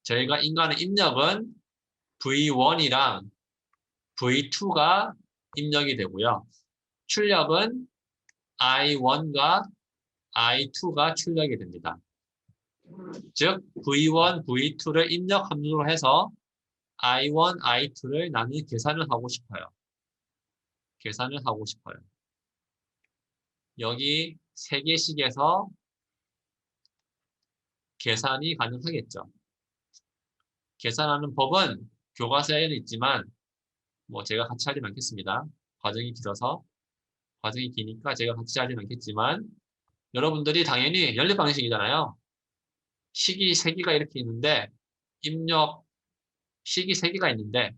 저희가 인가하는 입력은 V1이랑 V2가 입력이 되고요. 출력은 I1과 I2가 출력이 됩니다. 즉 V1, V2를 입력 함수로 해서 I1, I2를 나는 계산을 하고 싶어요. 계산을 하고 싶어요. 여기 3개씩에서 계산이 가능하겠죠. 계산하는 법은 교과서에는 있지만 뭐 제가 같이 하진 않겠습니다. 과정이 길어서 과정이 기니까 제가 같이 하진 않겠지만 여러분들이 당연히 연립 방식이잖아요. 식이 3개가 이렇게 있는데 입력 식이 3개가 있는데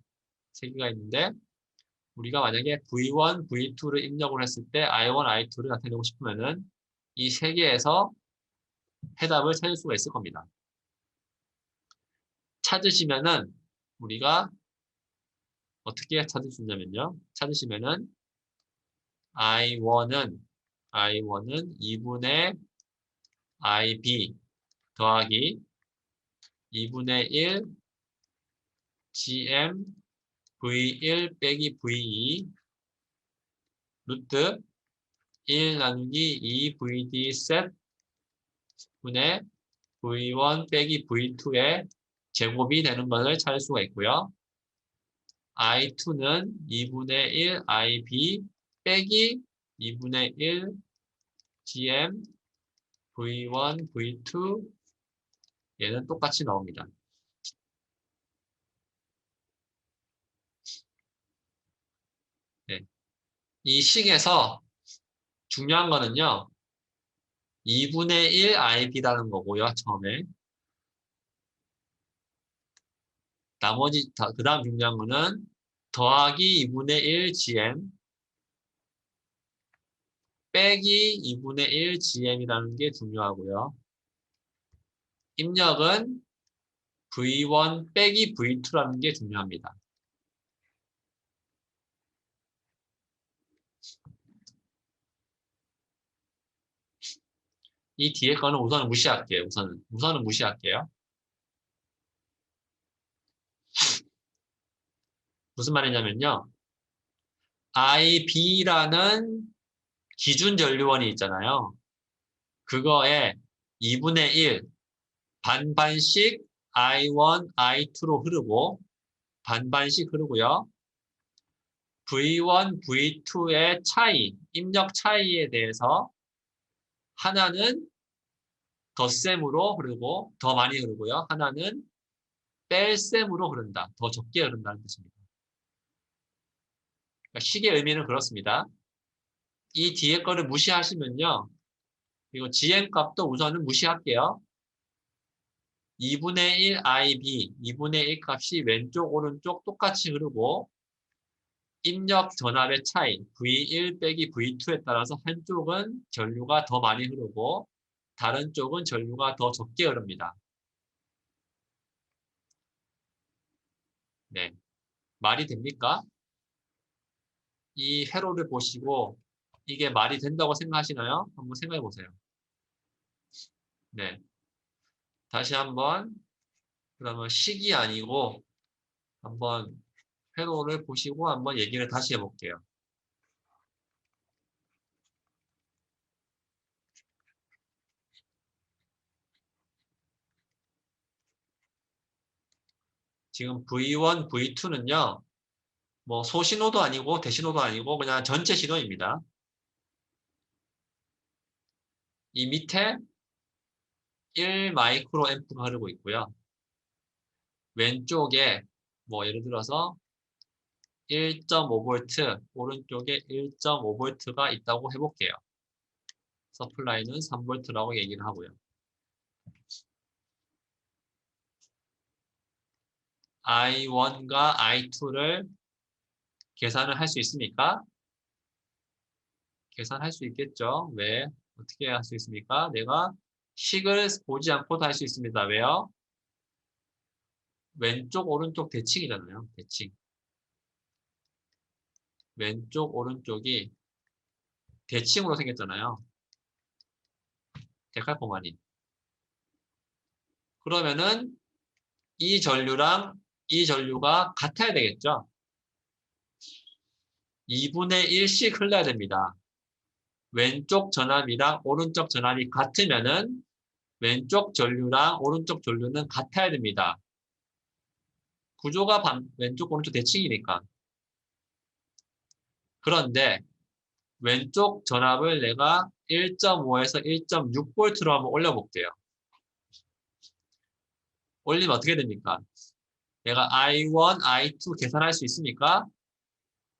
우리가 만약에 V1, V2를 입력을 했을 때 I1, I2를 나타내고 싶으면은 이 3개에서 해답을 찾을 수가 있을 겁니다. 찾으시면은 우리가 어떻게 찾을 수 있냐면요. 찾으시면은 I1은 2분의 IB 더하기 2분의 1 GM V1 빼기 V2 루트 1 나누기 2 VD 셋 분의 V1 빼기 V2의 제곱이 되는 것을 찾을 수가 있고요. I2는 2분의 1 IB 빼기 2분의 1 GM V1 V2 얘는 똑같이 나옵니다. 네. 이 식에서 중요한 거는요. 2분의 1 IB라는 거고요. 처음에. 나머지 그 다음 중요한 거는 더하기 2분의 1 GM 빼기 2분의 1 GM이라는 게 중요하고요. 입력은 V1 빼기 V2라는 게 중요합니다. 이 뒤에 거는 우선은 무시할게요. 우선은 무시할게요. 무슨 말이냐면요. IB라는 기준 전류원이 있잖아요. 그거에 2분의 1 반반씩 I1, I2로 흐르고 반반씩 흐르고요. V1, V2의 차이, 입력 차이에 대해서 하나는 덧셈으로 흐르고 더 많이 흐르고요. 하나는 뺄셈으로 흐른다. 더 적게 흐른다는 뜻입니다. 그러니까 식의 의미는 그렇습니다. 이 뒤에 거를 무시하시면요. 이거 GM 값도 우선은 무시할게요. 2분의 1 IB, 2분의 1 값이 왼쪽, 오른쪽 똑같이 흐르고 입력 전압의 차이, V1 빼기 V2에 따라서 한쪽은 전류가 더 많이 흐르고 다른 쪽은 전류가 더 적게 흐릅니다. 네. 말이 됩니까? 이 회로를 보시고 이게 말이 된다고 생각하시나요? 한번 생각해 보세요. 네. 다시 한번 그러면 식이 아니고 한번 회로를 보시고 한번 얘기를 다시 해볼게요. 지금 V1, V2는요. 뭐 소신호도 아니고 대신호도 아니고 그냥 전체 신호입니다. 이 밑에 1 마이크로 앰프가 흐르고 있고요. 왼쪽에 뭐 예를 들어서 1.5V, 오른쪽에 1.5V가 있다고 해볼게요. 서플라이는 3V라고 얘기를 하고요. I1과 I2를 계산을 할 수 있습니까? 계산할 수 있겠죠. 왜? 어떻게 할 수 있습니까? 내가 식을 보지 않고도 할 수 있습니다. 왜요? 왼쪽, 오른쪽 대칭이잖아요. 대칭. 왼쪽, 오른쪽이 대칭으로 생겼잖아요. 데칼코마니. 그러면은 이 전류랑 이 전류가 같아야 되겠죠. 2분의 1씩 흘러야 됩니다. 왼쪽 전압이랑 오른쪽 전압이 같으면은 왼쪽 전류랑 오른쪽 전류는 같아야 됩니다. 구조가 왼쪽 오른쪽 대칭이니까. 그런데 왼쪽 전압을 내가 1.5에서 1.6V로 한번 올려볼게요. 올리면 어떻게 됩니까? 내가 I1, I2 계산할 수 있습니까?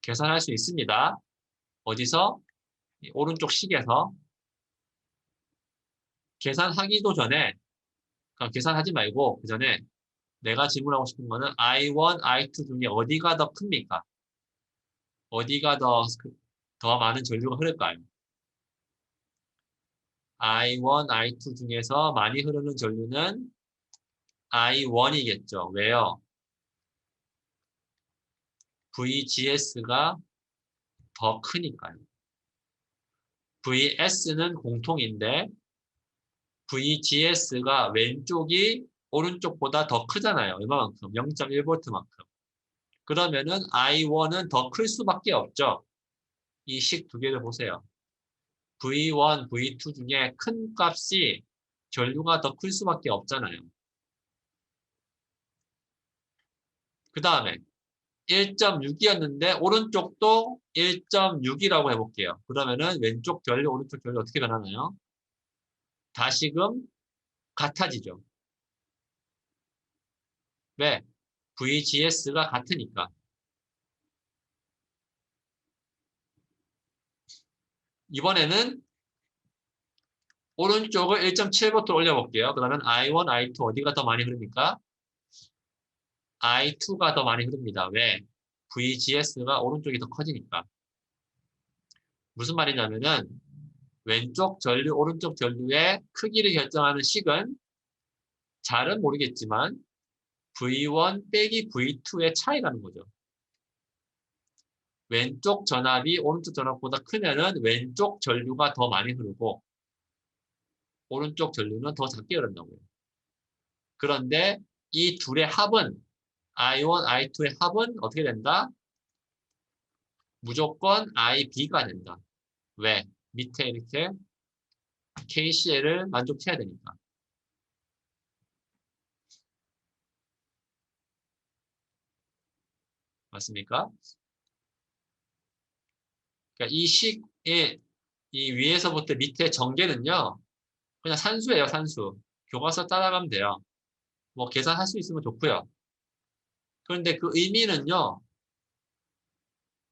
계산할 수 있습니다. 어디서? 오른쪽 식에서. 계산하기도 전에, 그러니까 계산하지 말고 그 전에 내가 질문하고 싶은 거는 I1, I2 중에 어디가 더 큽니까? 어디가 더 많은 전류가 흐를까요? I1, I2 중에서 많이 흐르는 전류는 I1이겠죠. 왜요? VGS가 더 크니까요. VS는 공통인데 VGS가 왼쪽이 오른쪽보다 더 크잖아요. 얼마만큼? 0.1V만큼. 그러면은 I1은 더 클 수밖에 없죠. 이 식 두 개를 보세요. V1, V2 중에 큰 값이 전류가 더 클 수밖에 없잖아요. 그 다음에 1.6이었는데 오른쪽도 1.6이라고 해볼게요. 그러면은 왼쪽 전류, 오른쪽 전류 어떻게 변하나요? 다시금 같아지죠. 왜? VGS가 같으니까. 이번에는 오른쪽을 1.7V 올려볼게요. 그러면 I1, I2 어디가 더 많이 흐릅니까? I2가 더 많이 흐릅니다. 왜? VGS가 오른쪽이 더 커지니까. 무슨 말이냐면은 왼쪽 전류, 오른쪽 전류의 크기를 결정하는 식은 잘은 모르겠지만 V1 빼기 V2의 차이라는 거죠. 왼쪽 전압이 오른쪽 전압보다 크면은 왼쪽 전류가 더 많이 흐르고 오른쪽 전류는 더 작게 흐른다고요. 그런데 이 둘의 합은 I1, I2의 합은 어떻게 된다? 무조건 IB가 된다. 왜? 밑에 이렇게 KCL을 만족해야 되니까. 맞습니까? 그러니까 이 식의 이 위에서부터 밑에 전개는요. 그냥 산수예요, 산수. 교과서 따라가면 돼요. 뭐 계산할 수 있으면 좋고요. 그런데 그 의미는요.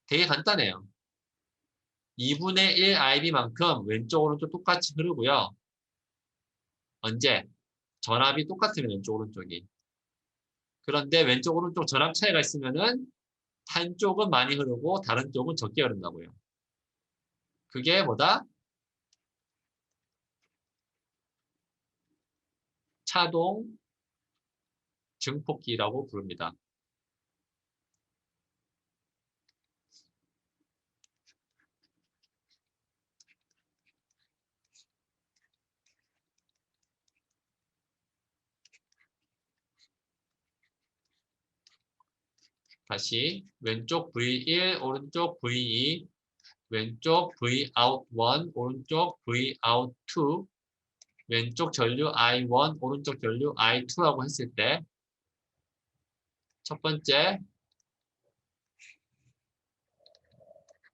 되게 간단해요. 2분의 1 IB만큼 왼쪽 오른쪽 똑같이 흐르고요. 언제? 전압이 똑같으면 왼쪽 오른쪽이. 그런데 왼쪽 오른쪽 전압 차이가 있으면은 한쪽은 많이 흐르고 다른 쪽은 적게 흐른다고요. 그게 뭐다? 차동 증폭기라고 부릅니다. 다시 왼쪽 V1, 오른쪽 V2, 왼쪽 V out 1, 오른쪽 V out 2, 왼쪽 전류 I1, 오른쪽 전류 I2라고 했을 때 첫 번째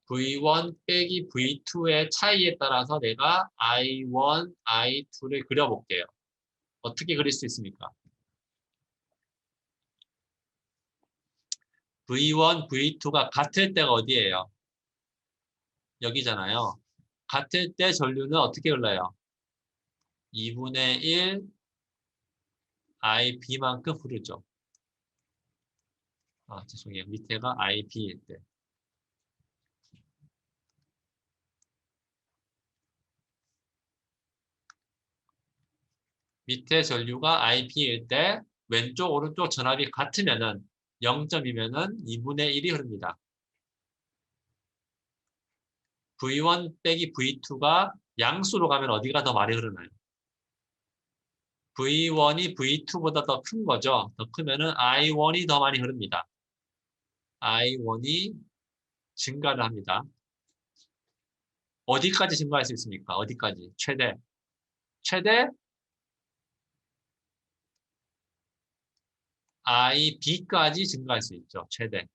V1 빼기 V2의 차이에 따라서 내가 I1, I2를 그려볼게요. 어떻게 그릴 수 있습니까? V1, V2가 같을 때가 어디예요? 여기잖아요. 같을 때 전류는 어떻게 흘러요? 2분의 1 IB만큼 흐르죠. 죄송해요. 밑에가 IB일 때. 밑에 전류가 IB일 때 왼쪽 오른쪽 전압이 같으면은 0점이면은 2분의 1이 흐릅니다. V1 빼기 V2가 양수로 가면 어디가 더 많이 흐르나요? V1이 V2보다 더 큰 거죠. 더 크면은 I1이 더 많이 흐릅니다. I1이 증가를 합니다. 어디까지 증가할 수 있습니까? 어디까지? 최대. 최대 IB까지 증가할 수 있죠. 최대.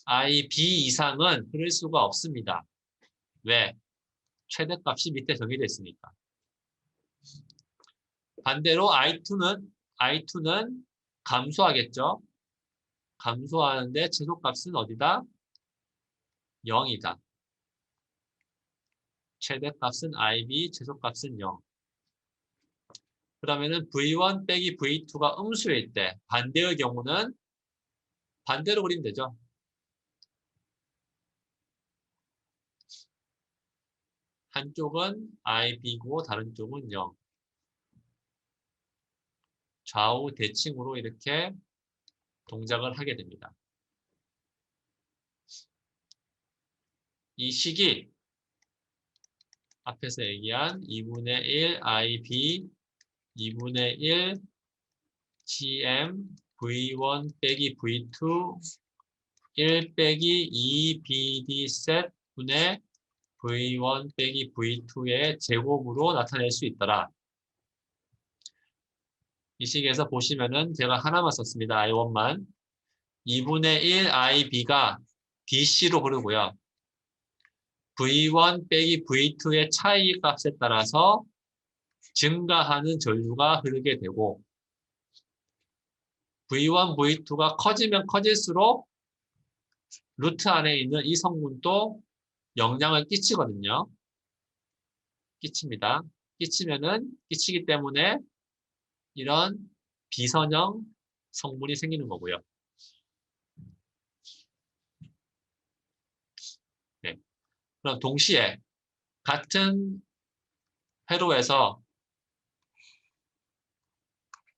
IB 이상은 흐를 수가 없습니다. 왜? 최대값이 밑에 정해져 있으니까. 반대로 I2는 감소하겠죠. 감소하는데 최소값은 어디다? 0이다. 최대값은 IB, 최소값은 0. 그러면은 V1 빼기 V2가 음수일 때 반대의 경우는 반대로 그리면 되죠. 한쪽은 IB고 다른 쪽은 0. 좌우 대칭으로 이렇게 동작을 하게 됩니다. 이 식이 앞에서 얘기한 2분의 1 IB, 2분의 1 GM, V1 빼기 V2, 1 빼기 2 BD 셋 분의 V1 빼기 V2의 제곱으로 나타낼 수 있더라. 이 식에서 보시면은 제가 하나만 썼습니다. I1만. 2분의 1 IB가 BC로 흐르고요. V1 빼기 V2의 차이 값에 따라서 증가하는 전류가 흐르게 되고 V1, V2가 커지면 커질수록 루트 안에 있는 이 성분도 영향을 끼치거든요. 끼칩니다. 끼치기 때문에 이런 비선형 성분이 생기는 거고요. 네. 그럼 동시에 같은 회로에서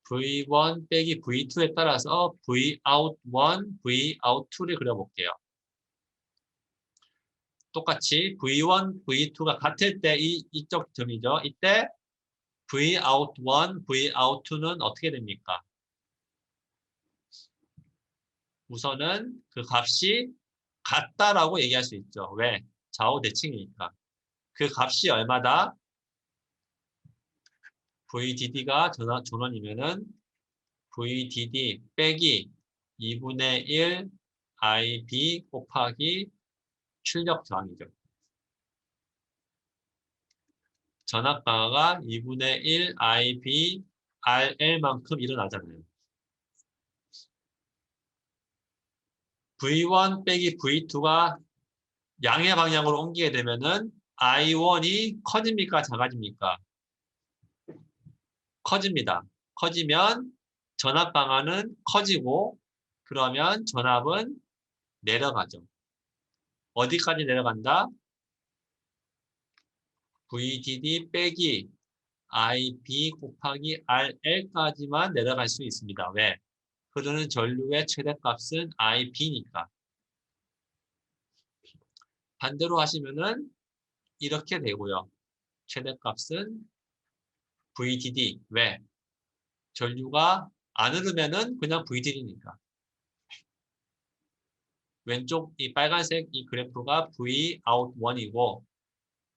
V1 빼기 V2에 따라서 Vout1, Vout2를 그려볼게요. 똑같이 V1, V2가 같을 때 이쪽 점이죠. 이때 Vout1, Vout2는 어떻게 됩니까? 우선은 그 값이 같다라고 얘기할 수 있죠. 왜? 좌우 대칭이니까. 그 값이 얼마다? VDD가 전원이면은 VDD 빼기 2분의 1 IB 곱하기 출력 저항이죠. 전압 강화가 2분의 1 IB RL만큼 일어나잖아요. V1 빼기 V2가 양의 방향으로 옮기게 되면은 I1이 커집니까? 작아집니까? 커집니다. 커지면 전압 방향은 커지고 그러면 전압은 내려가죠. 어디까지 내려간다? VDD 빼기 IB 곱하기 RL까지만 내려갈 수 있습니다. 왜? 흐르는 전류의 최대값은 IB니까. 반대로 하시면은 이렇게 되고요. 최대값은 VDD. 왜? 전류가 안 흐르면은 그냥 VDD니까. 왼쪽 이 빨간색 이 그래프가 Vout1이고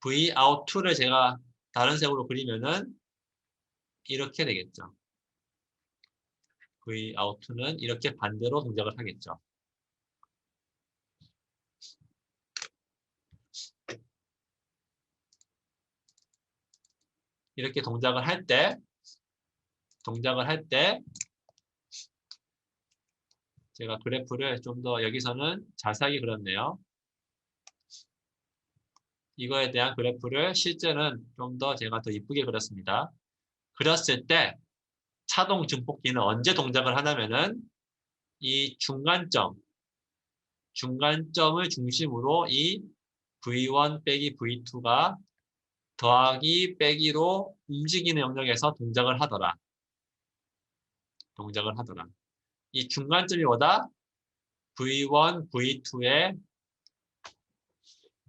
Vout2를 제가 다른 색으로 그리면은 이렇게 되겠죠. Vout2는 이렇게 반대로 동작을 하겠죠. 이렇게 동작을 할 때 제가 그래프를 좀 더 여기서는 자세하게 그렸네요. 이거에 대한 그래프를 실제는 좀 더 제가 더 이쁘게 그렸습니다. 그렸을 때 차동 증폭기는 언제 동작을 하냐면은 이 중간점을 중심으로 이 V1 빼기 V2가 더하기 빼기로 움직이는 영역에서 동작을 하더라. 이 중간점이 뭐다? V1, V2의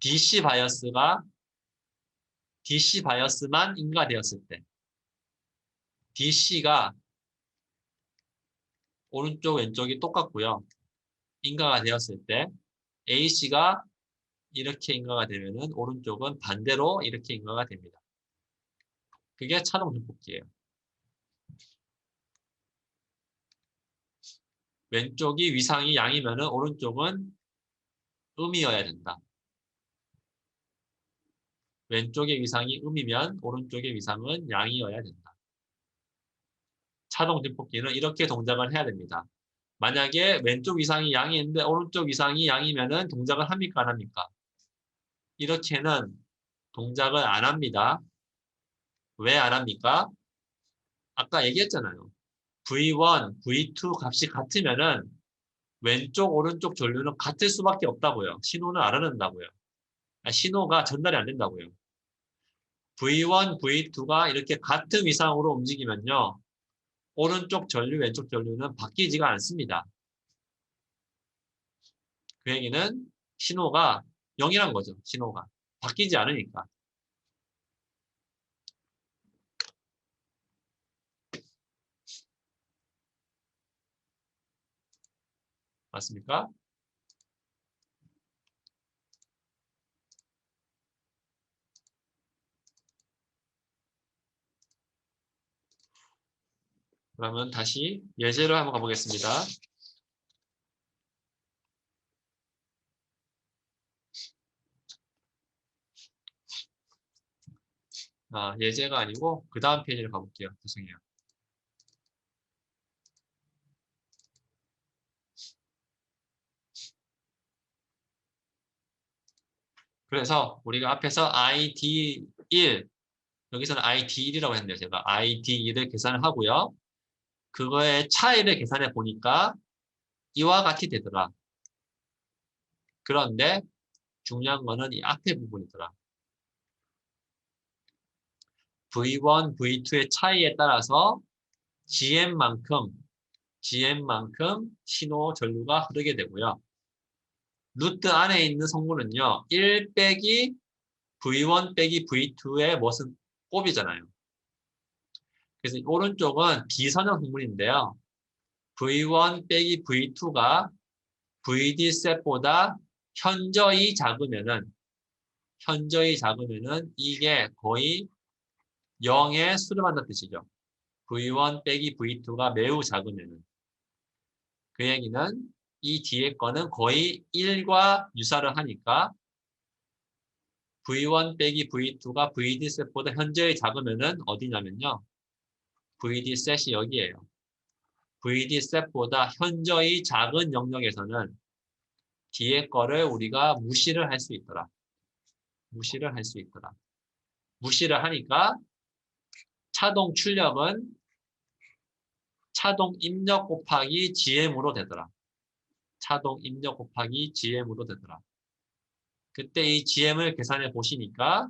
DC 바이어스만 인가되었을 때 BC가 오른쪽 왼쪽이 똑같고요. 인가가 되었을 때 AC가 이렇게 인가가 되면은 오른쪽은 반대로 이렇게 인가가 됩니다. 그게 차동 증폭기예요. 왼쪽이 위상이 양이면은 오른쪽은 음이어야 된다. 왼쪽의 위상이 음이면 오른쪽의 위상은 양이어야 된다. 차동 증폭기는 이렇게 동작을 해야 됩니다. 만약에 왼쪽 위상이 양인데 오른쪽 위상이 양이면은 동작을 합니까 안 합니까? 이렇게는 동작을 안 합니다. 왜 안 합니까? 아까 얘기했잖아요. V1, V2 값이 같으면은 왼쪽, 오른쪽 전류는 같을 수밖에 없다고요. 신호는 안 흐른다고요. 신호가 전달이 안 된다고요. V1, V2가 이렇게 같은 위상으로 움직이면요. 오른쪽 전류, 왼쪽 전류는 바뀌지가 않습니다. 그 얘기는 신호가 0이란 거죠. 신호가. 바뀌지 않으니까. 맞습니까? 그러면 다시 예제로 한번 가보겠습니다. 예제가 아니고 그 다음 페이지를 가볼게요. 죄송해요. 그래서 우리가 앞에서 ID1, 여기서는 ID1이라고 했는데요. 제가 ID1을 계산을 하고요. 그거의 차이를 계산해 보니까 이와 같이 되더라. 그런데 중요한 거는 이 앞에 부분이더라. V1, V2의 차이에 따라서 GM만큼 신호 전류가 흐르게 되고요. 루트 안에 있는 성분은요. 1 빼기 V1 빼기 V2의 무슨 곱이잖아요. 그래서 오른쪽은 비선형 성분인데요. V1 빼기 V2가 VD셋보다 현저히 작으면은 이게 거의 0에 수렴한다는 뜻이죠. V1 빼기 V2가 매우 작으면은. 그 얘기는 이 뒤에 거는 거의 1과 유사를 하니까 V1 빼기 V2가 VD셋보다 현저히 작으면은 어디냐면요. VD셋이 여기에요. VD셋보다 현저히 작은 영역에서는 뒤에 거를 우리가 무시를 할 수 있더라. 무시를 할 수 있더라. 무시를 하니까 차동 출력은 차동 입력 곱하기 GM으로 되더라. 차동 입력 곱하기 GM으로 되더라. 그때 이 GM을 계산해 보시니까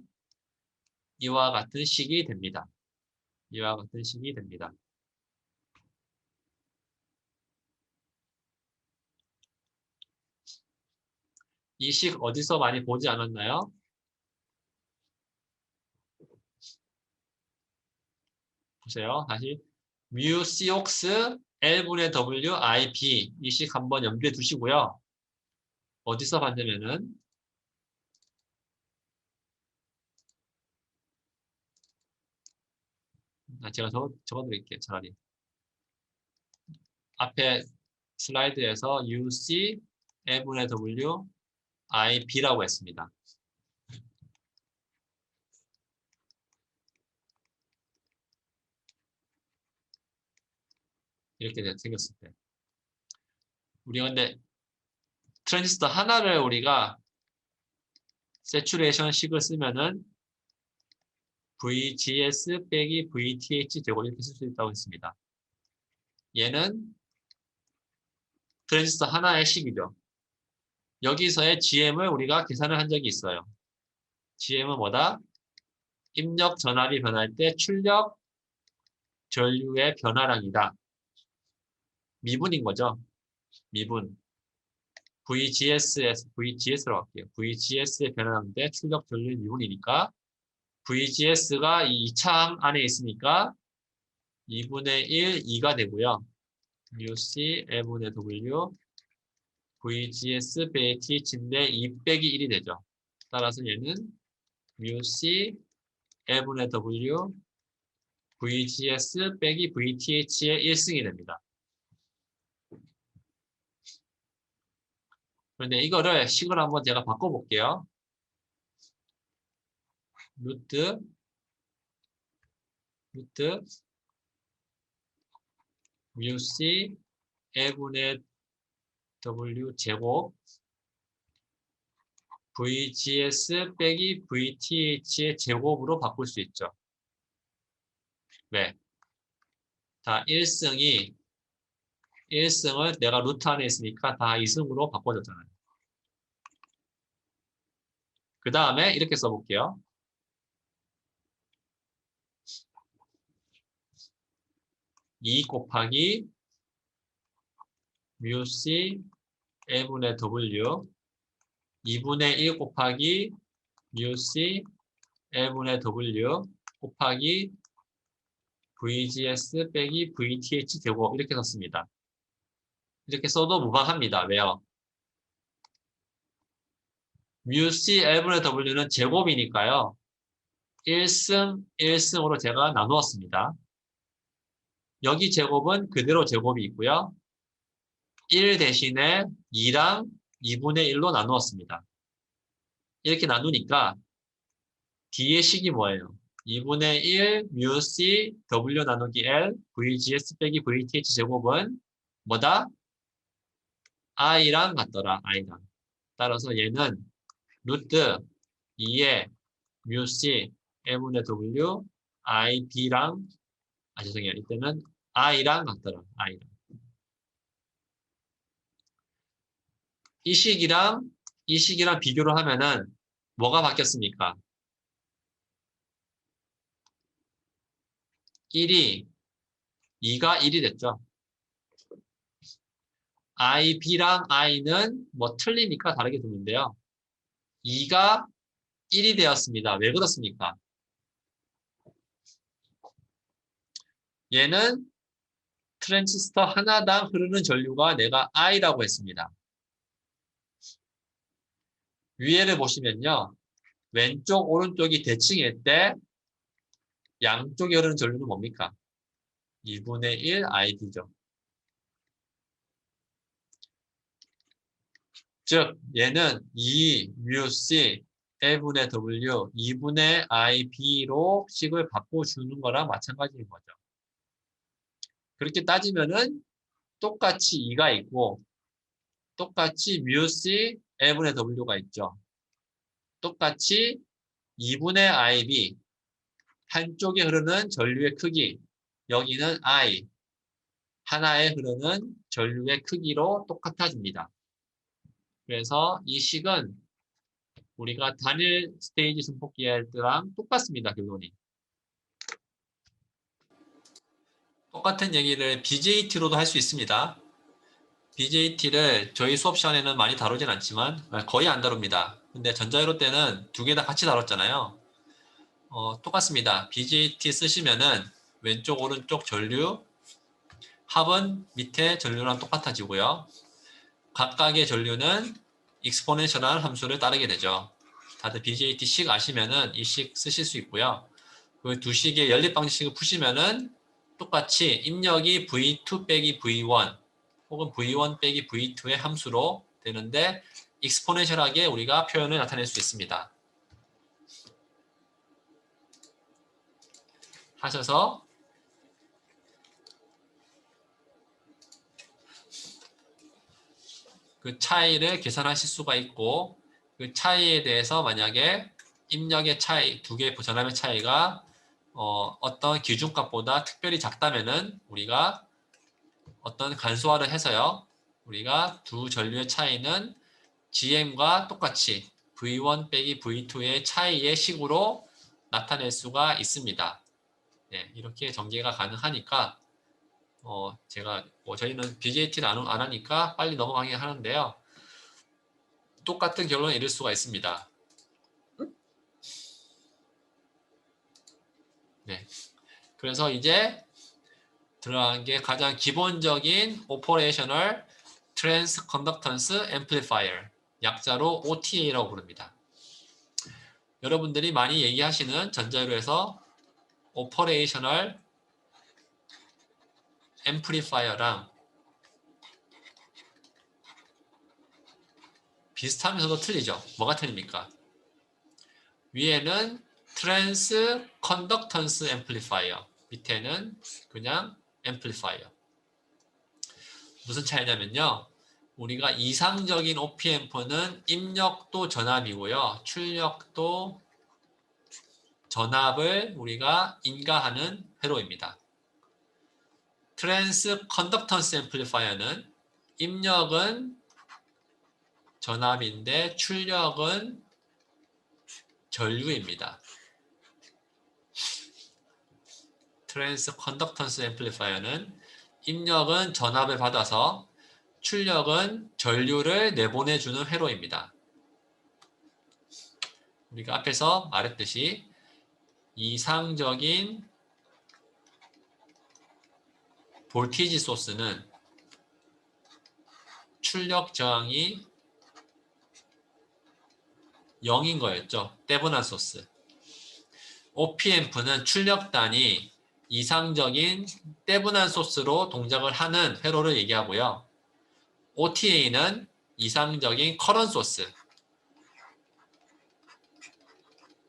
이와 같은 식이 됩니다. 이와 같은 식이 됩니다. 이 식 어디서 많이 보지 않았나요? 보세요. 다시 뮤 COX L분의 W IP 이 식 한번 염두에 두시고요. 어디서 봤냐면은 제가 적어드릴게요. 차라리. 앞에 슬라이드에서 UC L분의 W IP라고 했습니다. 이렇게 생겼을 때. 우리가 근데 트랜지스터 하나를 우리가 세츄레이션 식을 쓰면은 VGS 빼기 VTH 되고 이렇게 쓸 수 있다고 했습니다. 얘는 트랜지스터 하나의 식이죠. 여기서의 GM을 우리가 계산을 한 적이 있어요. GM은 뭐다? 입력 전압이 변할 때 출력 전류의 변화량이다. 미분인 거죠. 미분. VGS로 할게요. VGS의 변화량 대 출력 전류 미분이니까 VGS가 이 이차항 안에 있으니까 2분의 1, 2가 되고요. µc L분의 W VGS 빼기 TH인데 2 빼기 1이 되죠. 따라서 얘는 µc L분의 W VGS 빼기 VTH의 1승이 됩니다. 그런데 이거를 식을 한번 제가 바꿔볼게요. 루트 µc L분의 W 제곱 VGS 빼기 VTH의 제곱으로 바꿀 수 있죠. 왜? 다 1승을 내가 루트 안에 있으니까 다 2승으로 바꿔줬잖아요. 그 다음에 이렇게 써볼게요. 2 곱하기 µc L분의 W 2분의 1 곱하기 µc L분의 W 곱하기 VGS 빼기 VTH 제곱 이렇게 썼습니다. 이렇게 써도 무방합니다. 왜요? µc L분의 W는 제곱이니까요. 1승, 1승으로 제가 나누었습니다. 여기 제곱은 그대로 제곱이 있고요. 1 대신에 2랑 2분의 1로 나누었습니다. 이렇게 나누니까 뒤의 식이 뭐예요? 2분의 1 µc W 나누기 L VGS 빼기 VTH 제곱은 뭐다? i랑 같더라. i랑. 따라서 얘는 루트 2의 µc L분의 W IB랑 죄송해요. 이때는 i랑 같더라. i랑. 이 식이랑 비교를 하면은 뭐가 바뀌었습니까? 1이 2가 1이 됐죠. I, B랑 I는 뭐 틀리니까 다르게 두는데요. 2가 1이 되었습니다. 왜 그렇습니까? 얘는 트랜지스터 하나당 흐르는 전류가 내가 I라고 했습니다. 위에를 보시면요. 왼쪽, 오른쪽이 대칭일 때 양쪽에 흐르는 전류는 뭡니까? 2분의 1 ID죠. 즉 얘는 2 µc L분의 W 2분의 IB로 식을 바꿔주는 거랑 마찬가지인 거죠. 그렇게 따지면은 똑같이 2가 있고 똑같이 µc L분의 W가 있죠. 똑같이 2분의 IB 한쪽에 흐르는 전류의 크기 여기는 I 하나에 흐르는 전류의 크기로 똑같아집니다. 그래서 이 식은 우리가 단일 스테이지 증폭기랑 똑같습니다. 결론이. 똑같은 얘기를 BJT로도 할 수 있습니다. BJT를 저희 수업 시간에는 많이 다루진 않지만 거의 안 다룹니다. 근데 전자회로 때는 두 개 다 같이 다뤘잖아요. 똑같습니다. BJT 쓰시면은 왼쪽 오른쪽 전류 합은 밑에 전류랑 똑같아지고요. 각각의 전류는 익스포넨셜한 함수를 따르게 되죠. 다들 BJT 식 아시면은 이 식 쓰실 수 있고요. 그 두 식의 연립 방식을 푸시면은 똑같이 입력이 V2 빼기 V1 혹은 V1 빼기 V2의 함수로 되는데 익스포넨셜하게 우리가 표현을 나타낼 수 있습니다. 하셔서 그 차이를 계산하실 수가 있고 그 차이에 대해서 만약에 입력의 차이, 두 개의 전압의 차이가 어떤 기준값보다 특별히 작다면은 우리가 어떤 간소화를 해서요. 우리가 두 전류의 차이는 GM과 똑같이 V1 빼기 V2의 차이의 식으로 나타낼 수가 있습니다. 네, 이렇게 전개가 가능하니까 제가 저희는 BJT를 안 하니까 빨리 넘어가긴 하는데요. 똑같은 결론을 이룰 수가 있습니다. 네, 그래서 이제 들어간 게 가장 기본적인 Operational Transconductance Amplifier, 약자로 OTA라고 부릅니다. 여러분들이 많이 얘기하시는 전자유로에서 Operational Amplifier랑 비슷하면서도 틀리죠. 뭐가 틀립니까? 위에는 Transconductance Amplifier, 밑에는 그냥 Amplifier. 무슨 차이냐면요. 우리가 이상적인 OPMP는 입력도 전압이고요. 출력도 전압을 우리가 인가하는 회로입니다. 트랜스컨덕턴스 앰플리파이어는 입력은 전압인데 출력은 전류입니다. 트랜스컨덕턴스 앰플리파이어는 입력은 전압을 받아서 출력은 전류를 내보내주는 회로입니다. 우리가 앞에서 말했듯이 이상적인 볼티지 소스는 출력 저항이 0인 거였죠. 떼분한 소스. OPMP는 출력단이 이상적인 떼분한 소스로 동작을 하는 회로를 얘기하고요. OTA는 이상적인 커런 소스.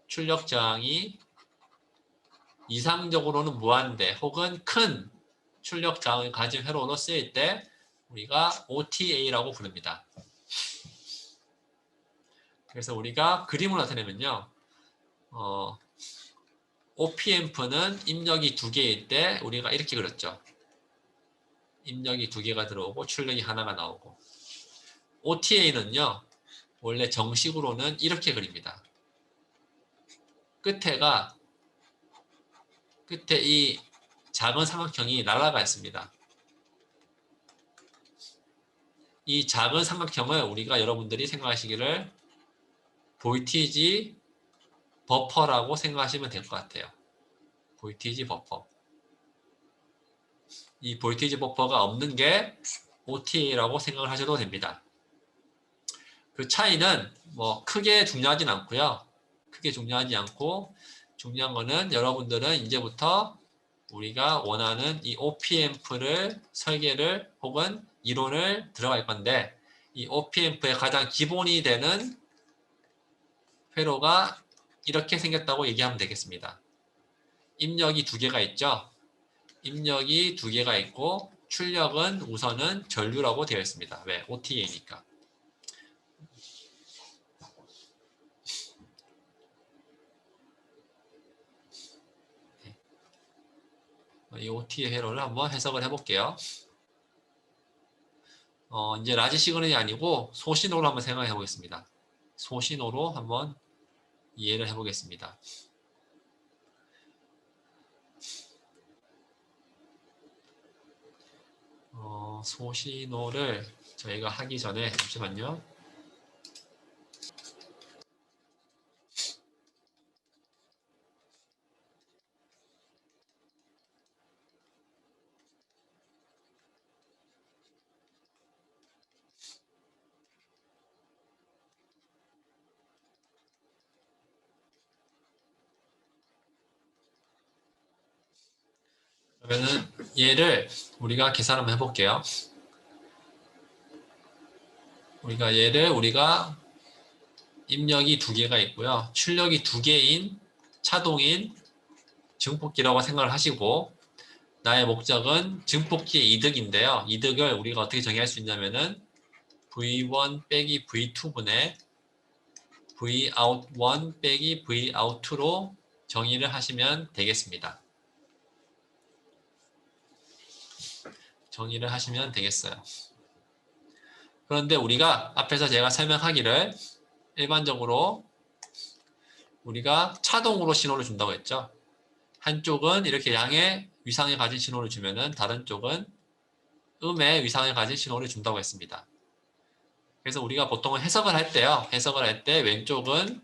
출력 저항이 이상적으로는 무한대 혹은 큰 출력 저항을 가진 회로로 쓰일 때 우리가 OTA라고 부릅니다. 그래서 우리가 그림을 나타내면요. OPMP는 입력이 2개일 때 우리가 이렇게 그렸죠. 입력이 2개가 들어오고 출력이 하나가 나오고. OTA는요. 원래 정식으로는 이렇게 그립니다. 끝에 이 작은 삼각형이 날아가 있습니다. 이 작은 삼각형을 우리가 여러분들이 생각하시기를 볼티지 버퍼라고 생각하시면 될 것 같아요. 볼티지 버퍼. 이 볼티지 버퍼가 없는 게 OTA라고 생각을 하셔도 됩니다. 그 차이는 뭐 크게 중요하진 않고요. 크게 중요하지 않고 중요한 거는 여러분들은 이제부터 우리가 원하는 이 OPMP를 설계를 혹은 이론을 들어갈 건데 이 OPMP의 가장 기본이 되는 회로가 이렇게 생겼다고 얘기하면 되겠습니다. 입력이 2개가 있죠. 입력이 2개가 있고 출력은 우선은 전류라고 되어 있습니다. 왜? OTA니까. 이 OTA 회로를 한번 해석을 해볼게요. 이제 라지 시그널이 아니고 소신호로 한번 생각해 보겠습니다. 소신호로 한번 이해를 해보겠습니다. 소신호를 저희가 하기 전에 잠시만요. 그러면은 얘를 우리가 계산 한번 해볼게요. 우리가 입력이 2개가 있고요. 출력이 2개인 차동인 증폭기라고 생각을 하시고 나의 목적은 증폭기의 이득인데요. 이득을 우리가 어떻게 정의할 수 있냐면은 V1 빼기 V2분의 Vout1 빼기 Vout2로 정의를 하시면 되겠습니다. 정의를 하시면 되겠어요. 그런데 우리가 앞에서 제가 설명하기를 일반적으로 우리가 차동으로 신호를 준다고 했죠. 한쪽은 이렇게 양의 위상을 가진 신호를 주면은 다른 쪽은 음의 위상을 가진 신호를 준다고 했습니다. 그래서 우리가 보통은 해석을 할 때요. 해석을 할 때 왼쪽은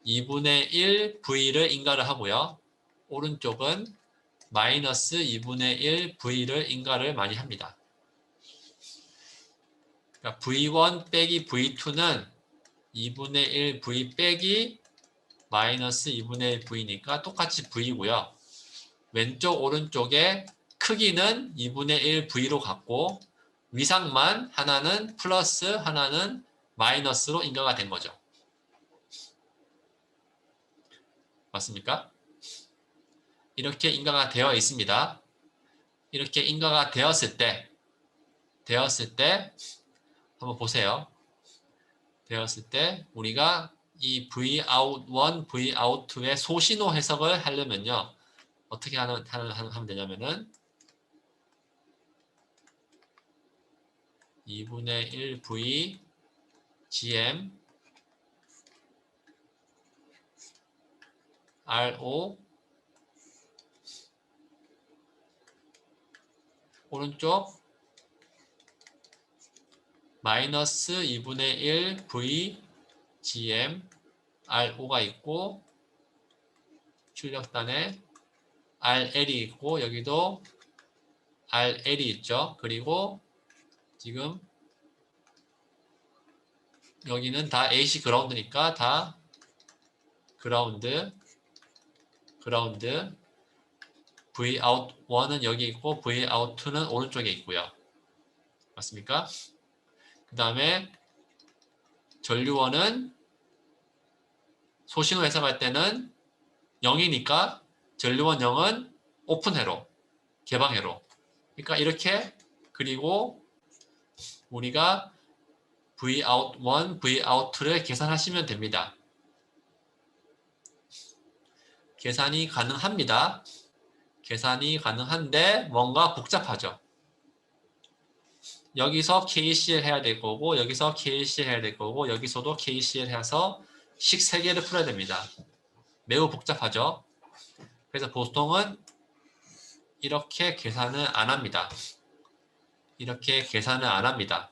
2분의 1 V를 인가를 하고요. 오른쪽은 마이너스 2분의 1 V를 인가를 많이 합니다. 그러니까 V1 빼기 V2는 2분의 1 V 빼기 마이너스 2분의 1 V니까 똑같이 V고요. 왼쪽 오른쪽에 크기는 2분의 1 V로 갖고 위상만 하나는 플러스 하나는 마이너스로 인가가 된 거죠. 맞습니까? 이렇게 인가가 되어 있습니다. 이렇게 인가가 되었을 때 한번 보세요. 되었을 때 우리가 이 Vout1, Vout2의 소신호 해석을 하려면요. 어떻게 하면 되냐면은 2분의 1 V GM RO 오른쪽 마이너스 2분의 1 V GM RO가 있고 출력단에 RL이 있고 여기도 RL이 있죠. 그리고 지금 여기는 다 AC 그라운드니까 다 그라운드 Vout1은 여기 있고 Vout2는 오른쪽에 있고요. 맞습니까? 그 다음에 전류원은 소신호 해석할 때는 0이니까 전류원 0은 오픈회로 개방회로 그러니까 이렇게 그리고 우리가 Vout1, Vout2를 계산하시면 됩니다. 계산이 가능합니다. 계산이 가능한데 뭔가 복잡하죠. 여기서 KCL 해야 될 거고 여기서 KCL 해야 될 거고 여기서도 KCL 해서 식 3개를 풀어야 됩니다. 매우 복잡하죠. 그래서 보통은 이렇게 계산을 안 합니다. 이렇게 계산을 안 합니다.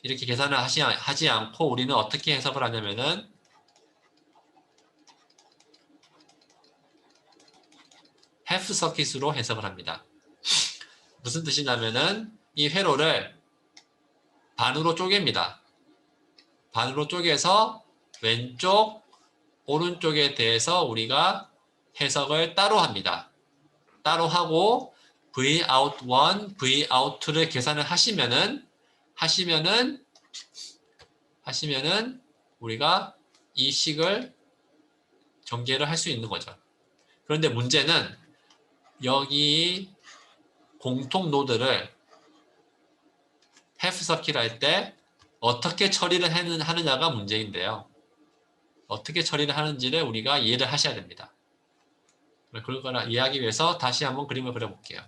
이렇게 계산을 하지 않고 우리는 어떻게 해석을 하냐면은 half 서킷으로 해석을 합니다. 무슨 뜻이냐면은 이 회로를 반으로 쪼갭니다. 반으로 쪼개서 왼쪽, 오른쪽에 대해서 우리가 해석을 따로 합니다. 따로 하고 Vout1, Vout2를 계산을 하시면은 우리가 이 식을 전개를 할 수 있는 거죠. 그런데 문제는 여기 공통 노드를 half 서킷 할 때 어떻게 처리를 하느냐가 문제인데요. 어떻게 처리를 하는지를 우리가 이해를 하셔야 됩니다. 그걸 거나 이해하기 위해서 다시 한번 그림을 그려볼게요.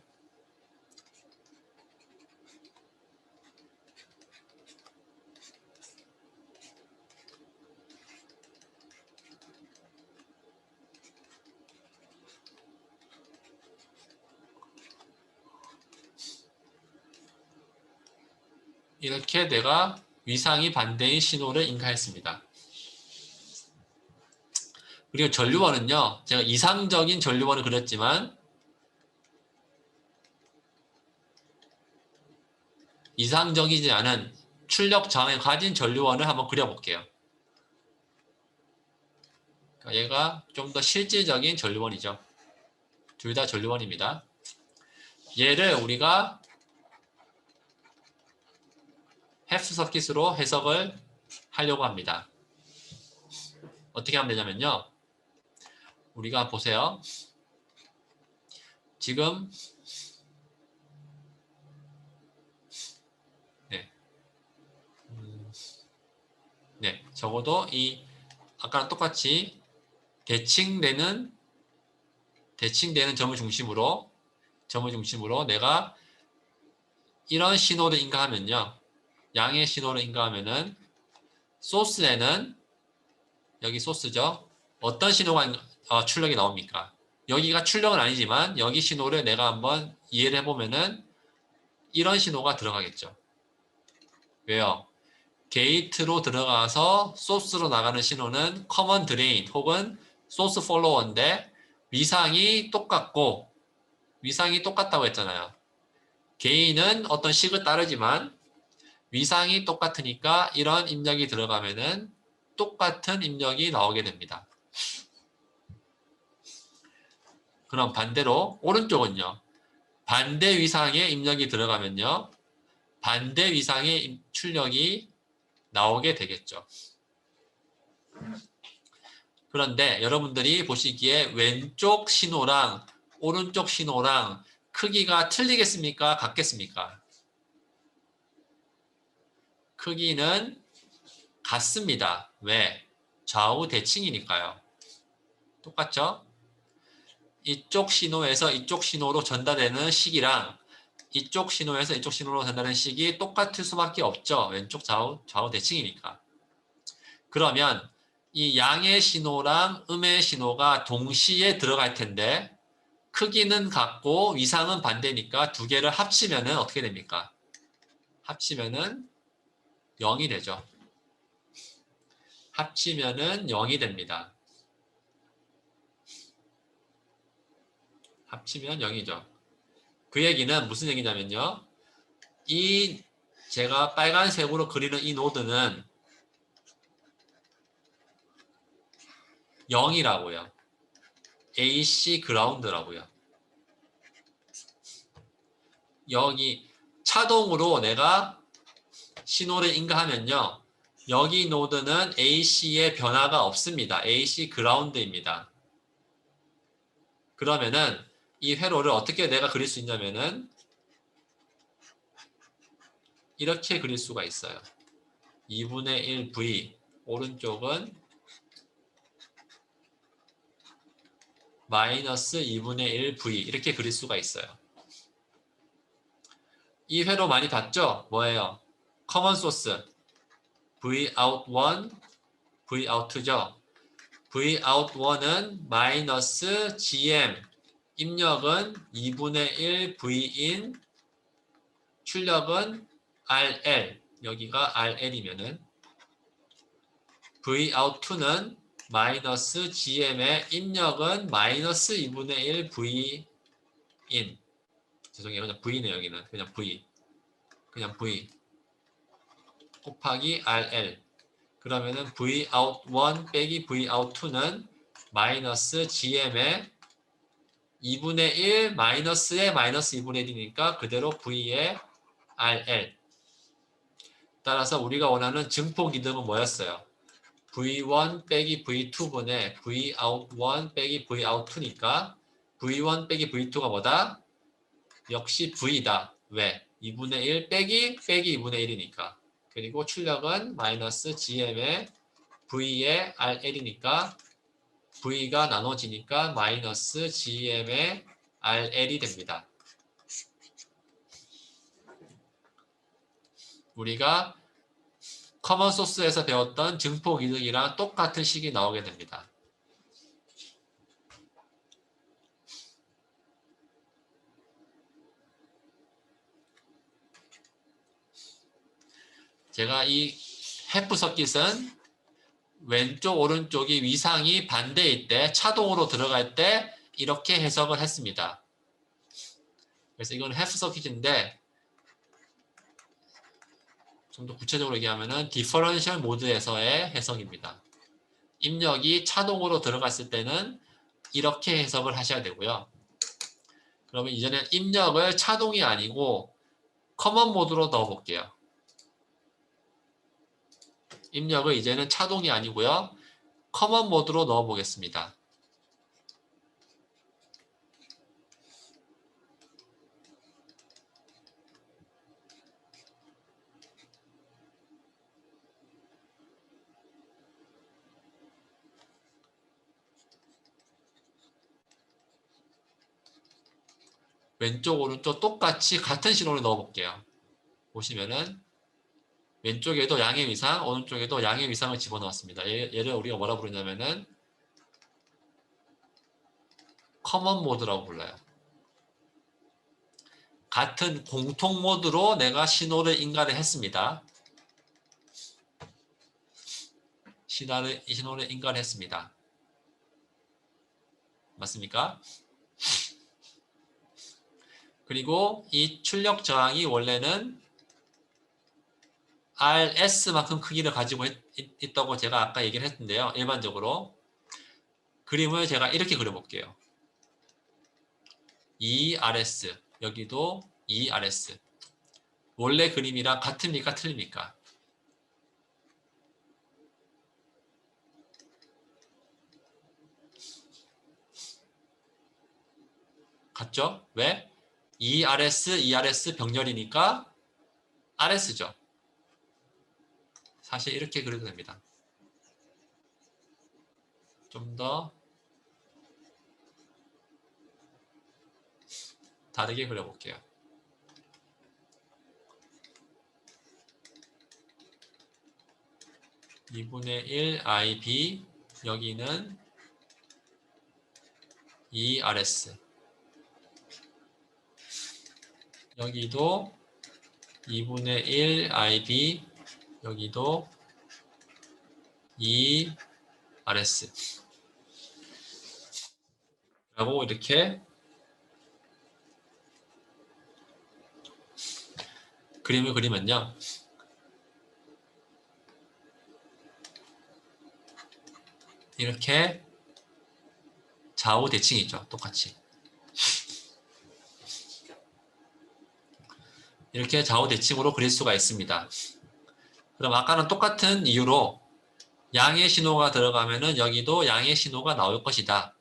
이렇게 내가 위상이 반대인 신호를 인가했습니다. 그리고 전류원은요. 제가 이상적인 전류원을 그렸지만 이상적이지 않은 출력 저항을 가진 전류원을 한번 그려볼게요. 그러니까 얘가 좀 더 실질적인 전류원이죠. 둘 다 전류원입니다. 얘를 우리가 half 서킷으로 해석을 하려고 합니다. 어떻게 하면 되냐면요. 우리가 보세요. 지금 적어도 이 아까랑 똑같이 대칭되는 점을 중심으로 내가 이런 신호를 인가하면요. 양의 신호를 인가하면은 소스에는 여기 소스죠. 어떤 신호가 출력이 나옵니까? 여기가 출력은 아니지만 여기 신호를 내가 한번 이해를 해보면은 이런 신호가 들어가겠죠. 왜요? 게이트로 들어가서 소스로 나가는 신호는 커먼 드레인 혹은 소스 폴로워인데 위상이 똑같고 위상이 똑같다고 했잖아요. 개인은 어떤 식을 따르지만 위상이 똑같으니까 이런 입력이 들어가면은 똑같은 입력이 나오게 됩니다. 그럼 반대로 오른쪽은요. 반대 위상의 입력이 들어가면요. 반대 위상의 출력이 나오게 되겠죠. 그런데 여러분들이 보시기에 왼쪽 신호랑 오른쪽 신호랑 크기가 틀리겠습니까? 같겠습니까? 크기는 같습니다. 왜? 좌우 대칭이니까요. 똑같죠? 이쪽 신호에서 이쪽 신호로 전달되는 식이랑 이쪽 신호에서 이쪽 신호로 전달되는 식이 똑같을 수밖에 없죠. 왼쪽 좌우 대칭이니까. 그러면 이 양의 신호랑 음의 신호가 동시에 들어갈 텐데 크기는 같고 위상은 반대니까 두 개를 합치면은 어떻게 됩니까? 합치면은 0이 되죠. 합치면은 0이 됩니다. 합치면 0이죠. 그 얘기는 무슨 얘기냐면요. 이 제가 빨간색으로 그리는 이 노드는 0이라고요. AC 그라운드라고요. 여기 자동으로 내가 신호를 인가하면요. 여기 노드는 AC의 변화가 없습니다. AC 그라운드입니다. 그러면은 이 회로를 어떻게 내가 그릴 수 있냐면은 이렇게 그릴 수가 있어요. 2분의 1 V 오른쪽은 마이너스 2분의 1 V 이렇게 그릴 수가 있어요. 이 회로 많이 봤죠? 뭐예요? 커먼 소스 V out 1, V out 2죠? V out 1은 마이너스 GM 입력은 2분의 1 V in 출력은 RL 여기가 RL이면은 V out 2는 마이너스 GM의 입력은 마이너스 2분의 1 V in 죄송해요. 그냥 V네요. 여기는 그냥 V 그냥 V 곱하기 RL 그러면은 V out 1 빼기 V out 2는 마이너스 GM의 2분의 1 마이너스의 마이너스 2분의 1이니까 그대로 V의 RL 따라서 우리가 원하는 증폭 이등은 뭐였어요? V1 빼기 V2분의 V out 1 빼기 V out 2니까 V1 빼기 V2가 뭐다? 역시 V다. 왜? 2분의 1 빼기 2분의 1이니까. 그리고 출력은 마이너스 GM의 V의 RL이니까 V가 나눠지니까 마이너스 GM의 RL이 됩니다. 우리가 커먼 소스에서 배웠던 증폭 이등이랑 똑같은 식이 나오게 됩니다. 제가 이 해프 서킷은 왼쪽 오른쪽이 위상이 반대일 때 차동으로 들어갈 때 이렇게 해석을 했습니다. 그래서 이건 해프 서킷인데 좀 더 구체적으로 얘기하면은 디퍼런셜 모드에서의 해석입니다. 입력이 차동으로 들어갔을 때는 이렇게 해석을 하셔야 되고요. 그러면 이제는 입력을 차동이 아니고 커먼 모드로 넣어 볼게요. 입력을 이제는 차동이 아니고요. 커먼 모드로 넣어 보겠습니다. 왼쪽 오른쪽 똑같이 같은 신호를 넣어 볼게요. 보시면은 왼쪽에도 양의 위상, 오른쪽에도 양의 위상을 집어넣었습니다. 얘를 우리가 뭐라 부르냐면은 커먼 모드라고 불러요. 같은 공통 모드로 내가 신호를 인가를 했습니다. 신호를 인가를 했습니다. 맞습니까? 그리고 이 출력 저항이 원래는 RS만큼 크기를 가지고 있다고 제가 아까 얘기를 했는데요. 일반적으로 그림을 제가 이렇게 그려볼게요. ERS, 여기도 ERS. 원래 그림이랑 같습니까? 틀립니까? 같죠? 왜? ERS 병렬이니까 RS죠. 사실 이렇게 그려도 됩니다. 좀 더 다르게 그려볼게요. (2분의 1) IB, 여기는 ERS, 여기도 2분의 1 IB, 여기도 ERS 라고 이렇게 그림을 그리면요. 이렇게 좌우 대칭이죠. 똑같이. 이렇게 좌우 대칭으로 그릴 수가 있습니다. 그럼 아까는 똑같은 이유로 양의 신호가 들어가면은 여기도 양의 신호가 나올 것이다.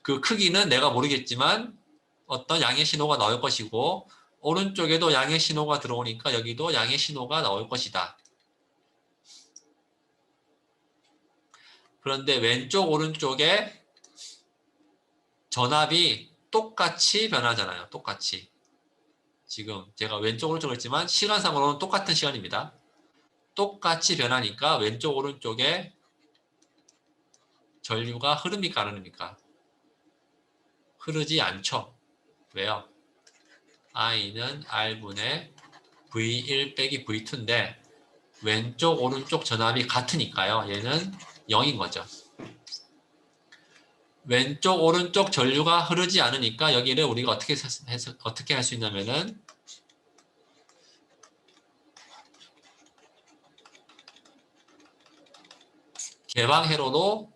그 크기는 내가 모르겠지만 어떤 양의 신호가 나올 것이고 오른쪽에도 양의 신호가 들어오니까 여기도 양의 신호가 나올 것이다. 그런데 왼쪽 오른쪽에 전압이 똑같이 변하잖아요. 똑같이. 지금 제가 왼쪽 오른쪽 했지만 시간상으로는 똑같은 시간입니다. 똑같이 변하니까 왼쪽 오른쪽에 전류가 흐릅니까 안 흐릅니까? 흐르지 않죠. 왜요? I는 R분의 V1 빼기 V2인데 왼쪽 오른쪽 전압이 같으니까요. 얘는 0인 거죠. 왼쪽 오른쪽 전류가 흐르지 않으니까 여기를 우리가 어떻게 할 수 있냐면은 개방 회로로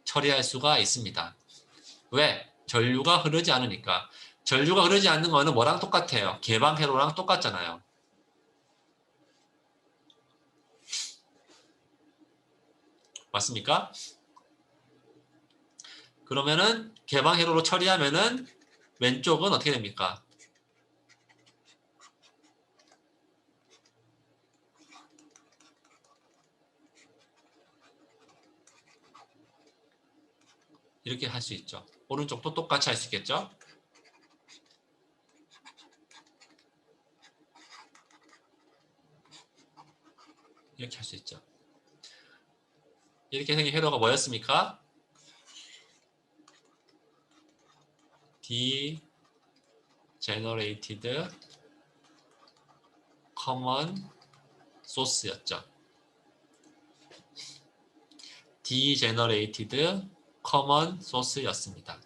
처리할 수가 있습니다. 왜? 전류가 흐르지 않으니까. 전류가 흐르지 않는 거는 뭐랑 똑같아요? 개방 회로랑 똑같잖아요. 맞습니까? 그러면은 개방 회로로 처리하면은 왼쪽은 어떻게 됩니까? 이렇게 할 수 있죠. 오른쪽도 똑같이 할 수 있겠죠? 이렇게 할 수 있죠. 이렇게 생긴 회로가 뭐였습니까? Degenerated Common Source였죠. Degenerated Common Source였습니다.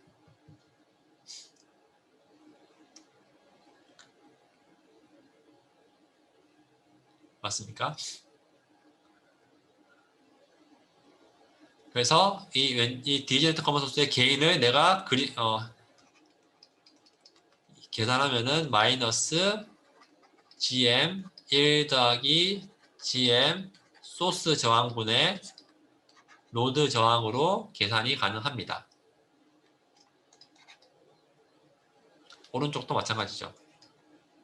맞습니까? 그래서 이 디제너레이트 커먼 소스의 개인을 내가 계산하면은 마이너스 gm 1 더하기 gm 소스 저항분의 로드 저항으로 계산이 가능합니다. 오른쪽도 마찬가지죠.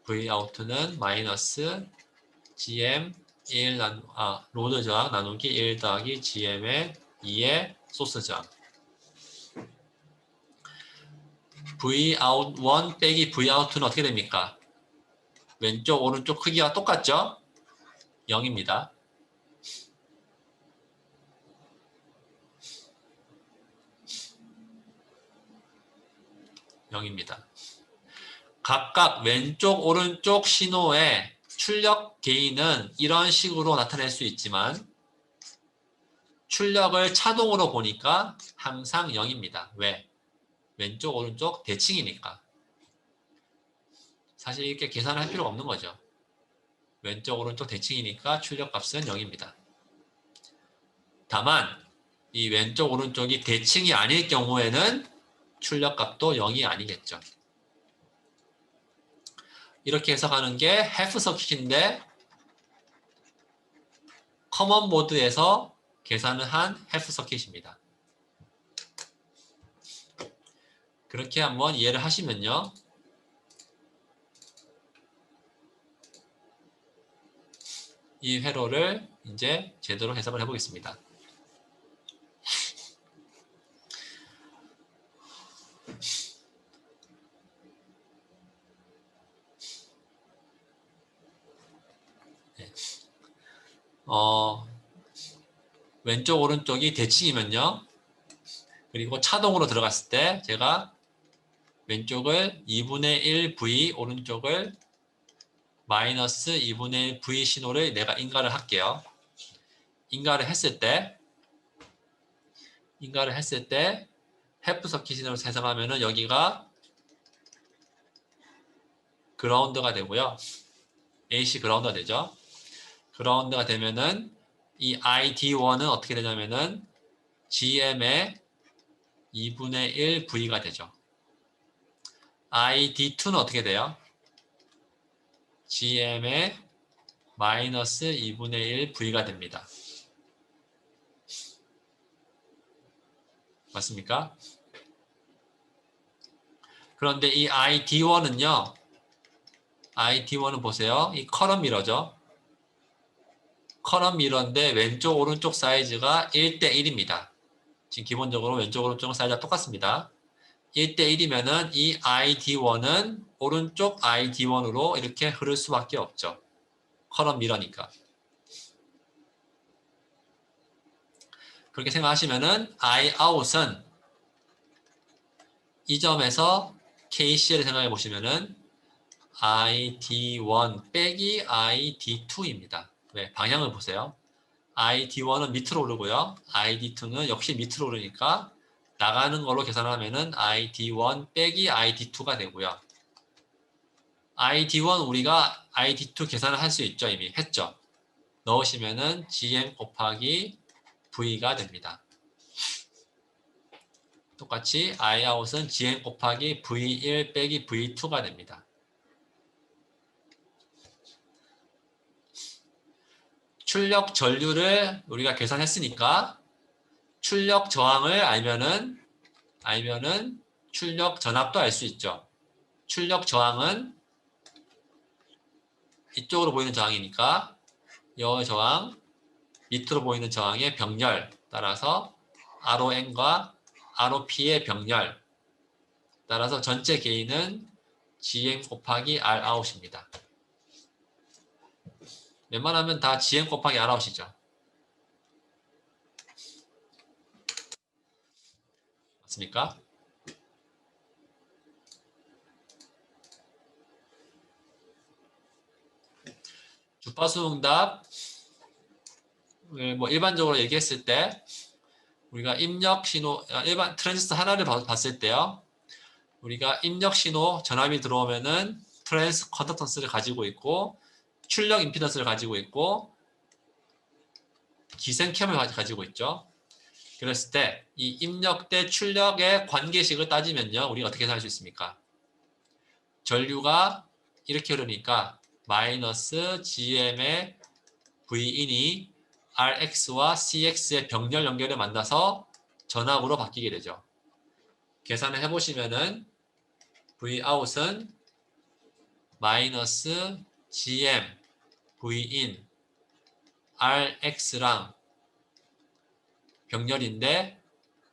Vout는 마이너스 gm 로드 저항 나누기 1 더하기 gm의 2의 소스 저항. Vout1 빼기 Vout는 어떻게 됩니까? 왼쪽 오른쪽 크기가 똑같죠? 0입니다. 0입니다. 각각 왼쪽 오른쪽 신호의 출력 개인은 이런 식으로 나타낼 수 있지만 출력을 차동으로 보니까 항상 0입니다. 왜? 왼쪽 오른쪽 대칭이니까. 사실 이렇게 계산을 할 필요가 없는 거죠. 왼쪽 오른쪽 대칭이니까 출력값은 0입니다. 다만 이 왼쪽 오른쪽이 대칭이 아닐 경우에는 출력값도 0이 아니겠죠. 이렇게 해석하는 게 half 서킷인데 커먼 보드에서 계산을 한 half 서킷입니다. 그렇게 한번 이해를 하시면요. 이 회로를 이제 제대로 해석을 해보겠습니다. 네. 왼쪽 오른쪽이 대칭이면요. 그리고 차동으로 들어갔을 때 제가 왼쪽을 2분의 1 V, 오른쪽을 마이너스 2분의 1 V 신호를 내가 인가를 할게요. 인가를 했을 때 해프 서킷으로 해석하면은 여기가 그라운드가 되고요. AC 그라운드가 되죠. 그라운드가 되면은 이 ID1은 어떻게 되냐면은 GM의 2분의 1 V가 되죠. ID2는 어떻게 돼요? GM의 마이너스 2분의 1 V가 됩니다. 맞습니까? 그런데 이 ID1은요. ID1은 보세요. 이 커럼 미러죠. 커럼 미러인데 왼쪽 오른쪽 사이즈가 1대 1입니다. 지금 기본적으로 왼쪽 오른쪽 사이즈가 똑같습니다. 1대 1이면은 이 ID1은 오른쪽 ID1으로 이렇게 흐를 수밖에 없죠. 커럼 미러니까. 그렇게 생각하시면은 Iout은 이 점에서 KCL을 생각해 보시면은 ID1 빼기 ID2입니다. 왜? 방향을 보세요. ID1은 밑으로 오르고요. ID2는 역시 밑으로 오르니까 나가는 걸로 계산하면은 ID1 빼기 ID2가 되고요. ID1 우리가 ID2 계산을 할 수 있죠. 이미 했죠. 넣으시면은 GM 곱하기 V가 됩니다. 똑같이 Iout은 GM 곱하기 V1 빼기 V2가 됩니다. 출력 전류를 우리가 계산했으니까 출력 저항을 알면은 출력 전압도 알 수 있죠. 출력 저항은 이쪽으로 보이는 저항이니까 이 저항, 밑으로 보이는 저항의 병렬 따라서 RON과 ROP의 병렬 따라서 전체 게인은 GM 곱하기 Rout입니다. 웬만하면 다 GM 곱하기 Rout이죠. 맞습니까? 주파수 응답 뭐 일반적으로 얘기했을 때 우리가 입력 신호 일반 트랜지스터 하나를 봤을 때요. 우리가 입력 신호 전압이 들어오면은 트랜스 컨덕턴스를 가지고 있고 출력 임피던스를 가지고 있고 기생캠을 가지고 있죠. 그랬을 때 이 입력 대 출력의 관계식을 따지면요. 우리가 어떻게 할 수 있습니까? 전류가 이렇게 흐르니까 마이너스 GM의 V인이 RX와 CX의 병렬 연결을 만나서 전압으로 바뀌게 되죠. 계산을 해보시면은 Vout은 마이너스 GM V인 RX랑 병렬인데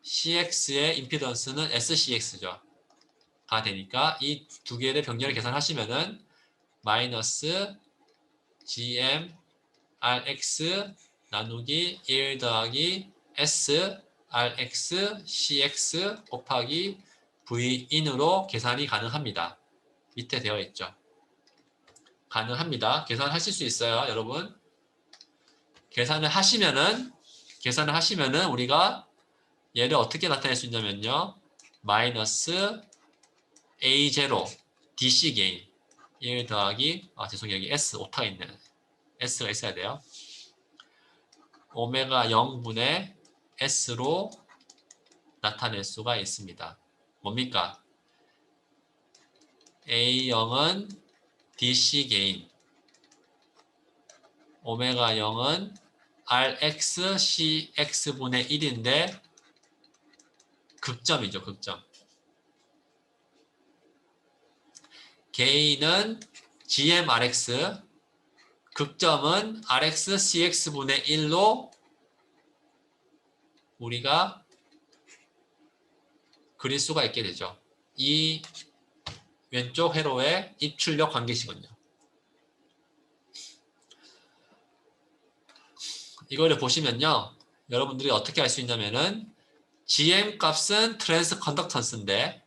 CX의 임피던스는 SCX죠. 가 되니까 이 두 개의 병렬을 계산하시면은 마이너스 GM RX 나누기 1 더하기 S RX CX 곱하기 V인으로 계산이 가능합니다. 밑에 되어 있죠. 가능합니다. 계산하실 수 있어요, 여러분. 계산을 하시면은 계산을 하시면은 우리가 얘를 어떻게 나타낼 수 있냐면요. 마이너스 A0 DC 게인 1 더하기 죄송해요. 여기 S 오타가 있네. S가 있어야 돼요. 오메가 0분의 S로 나타낼 수가 있습니다. 뭡니까? A0은 DC 게인, 오메가 0은 RX CX분의 1인데 극점이죠, 극점. 게인은 GMRX, 극점은 RX CX분의 1로 우리가 그릴 수가 있게 되죠. 이 왼쪽 회로의 입출력 관계식은요. 이거를 보시면요. 여러분들이 어떻게 할 수 있냐면은 GM 값은 트랜스 컨덕턴스인데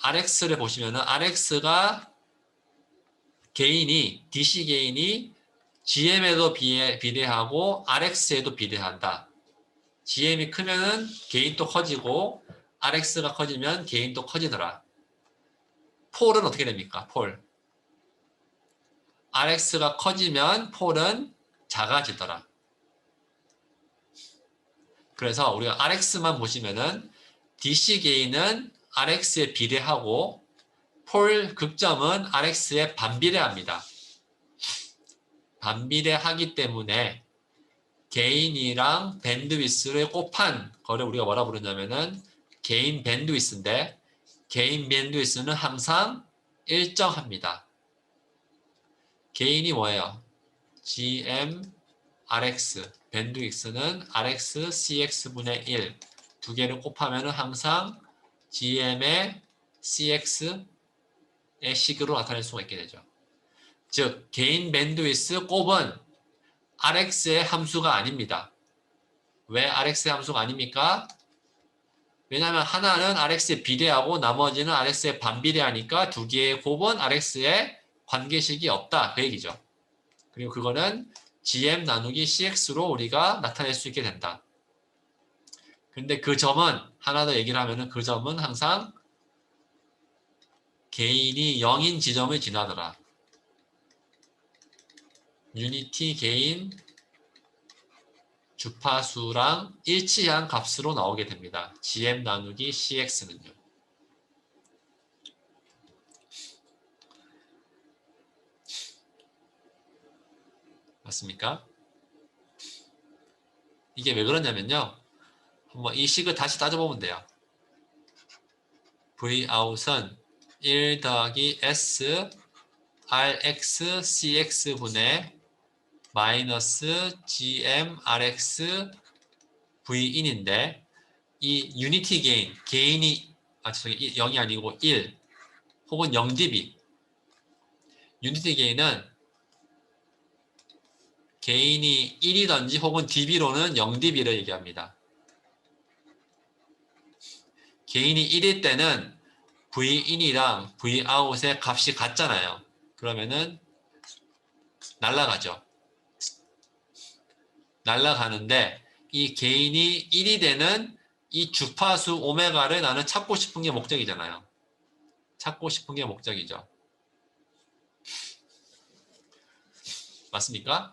RX를 보시면은 RX가 게인이 DC 게인이 GM에도 비례하고 RX에도 비례한다. GM이 크면은 게인도 커지고 RX가 커지면 게인도 커지더라. 폴은 어떻게 됩니까? 폴. RX가 커지면 폴은 작아지더라. 그래서 우리가 RX만 보시면은 DC 게인은 RX에 비례하고 폴 극점은 RX에 반비례합니다. 반비례하기 때문에 게인이랑 밴드위스를 곱한 거를 우리가 뭐라 부르냐면은 게인 밴드위스인데 게인 밴드위스는 항상 일정합니다. 게인이 뭐예요? GM, RX, 밴드위스는 RX, CX분의 1 두 개를 곱하면 항상 GM의 CX의 식으로 나타낼 수가 있게 되죠. 즉, 게인 밴드위스 곱은 RX의 함수가 아닙니다. 왜 RX의 함수가 아닙니까? 왜냐하면 하나는 RX에 비례하고 나머지는 RX에 반비례하니까 두 개의 곱은 RX에 관계식이 없다. 그 얘기죠. 그리고 그거는 GM 나누기 CX로 우리가 나타낼 수 있게 된다. 근데 그 점은 하나 더 얘기를 하면은 그 점은 항상 게인이 0인 지점을 지나더라. 유니티 게인 주파수랑 일치한 값으로 나오게 됩니다. GM 나누기 CX는요. 맞습니까? 이게 왜 그러냐면요. 한번 이 식을 다시 따져보면 돼요. Vout은 1 더하기 S RX CX분의 마이너스 GM RX V인인데 이 유니티 게인, 게인이 죄송해요. 0이 아니고 1 혹은 0dB 유니티 게인은 게인이 1이든지 혹은 dB로는 0dB를 얘기합니다. 게인이 1일 때는 Vin이랑 Vout의 값이 같잖아요. 그러면은 날아가죠. 날아가는데 이 게인이 1이 되는 이 주파수 오메가를 나는 찾고 싶은 게 목적이잖아요. 찾고 싶은 게 목적이죠. 맞습니까?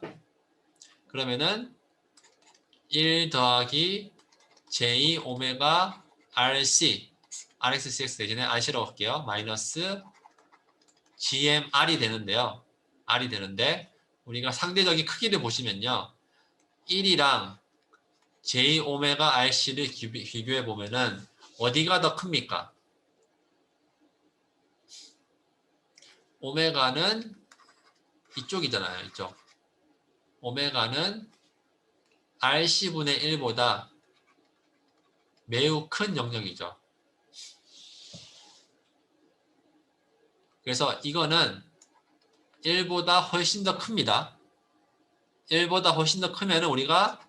그러면은 1 더하기 J 오메가 RC RXCX 대신에 RC라고 할게요. 마이너스 GMR이 되는데요. R이 되는데 우리가 상대적인 크기를 보시면요. 1이랑 J 오메가 RC를 비교해 보면은 어디가 더 큽니까? 오메가는 이쪽이잖아요. 이쪽. 오메가는 RC분의 1보다 매우 큰 영역이죠. 그래서 이거는 1보다 훨씬 더 큽니다. 1보다 훨씬 더 크면 우리가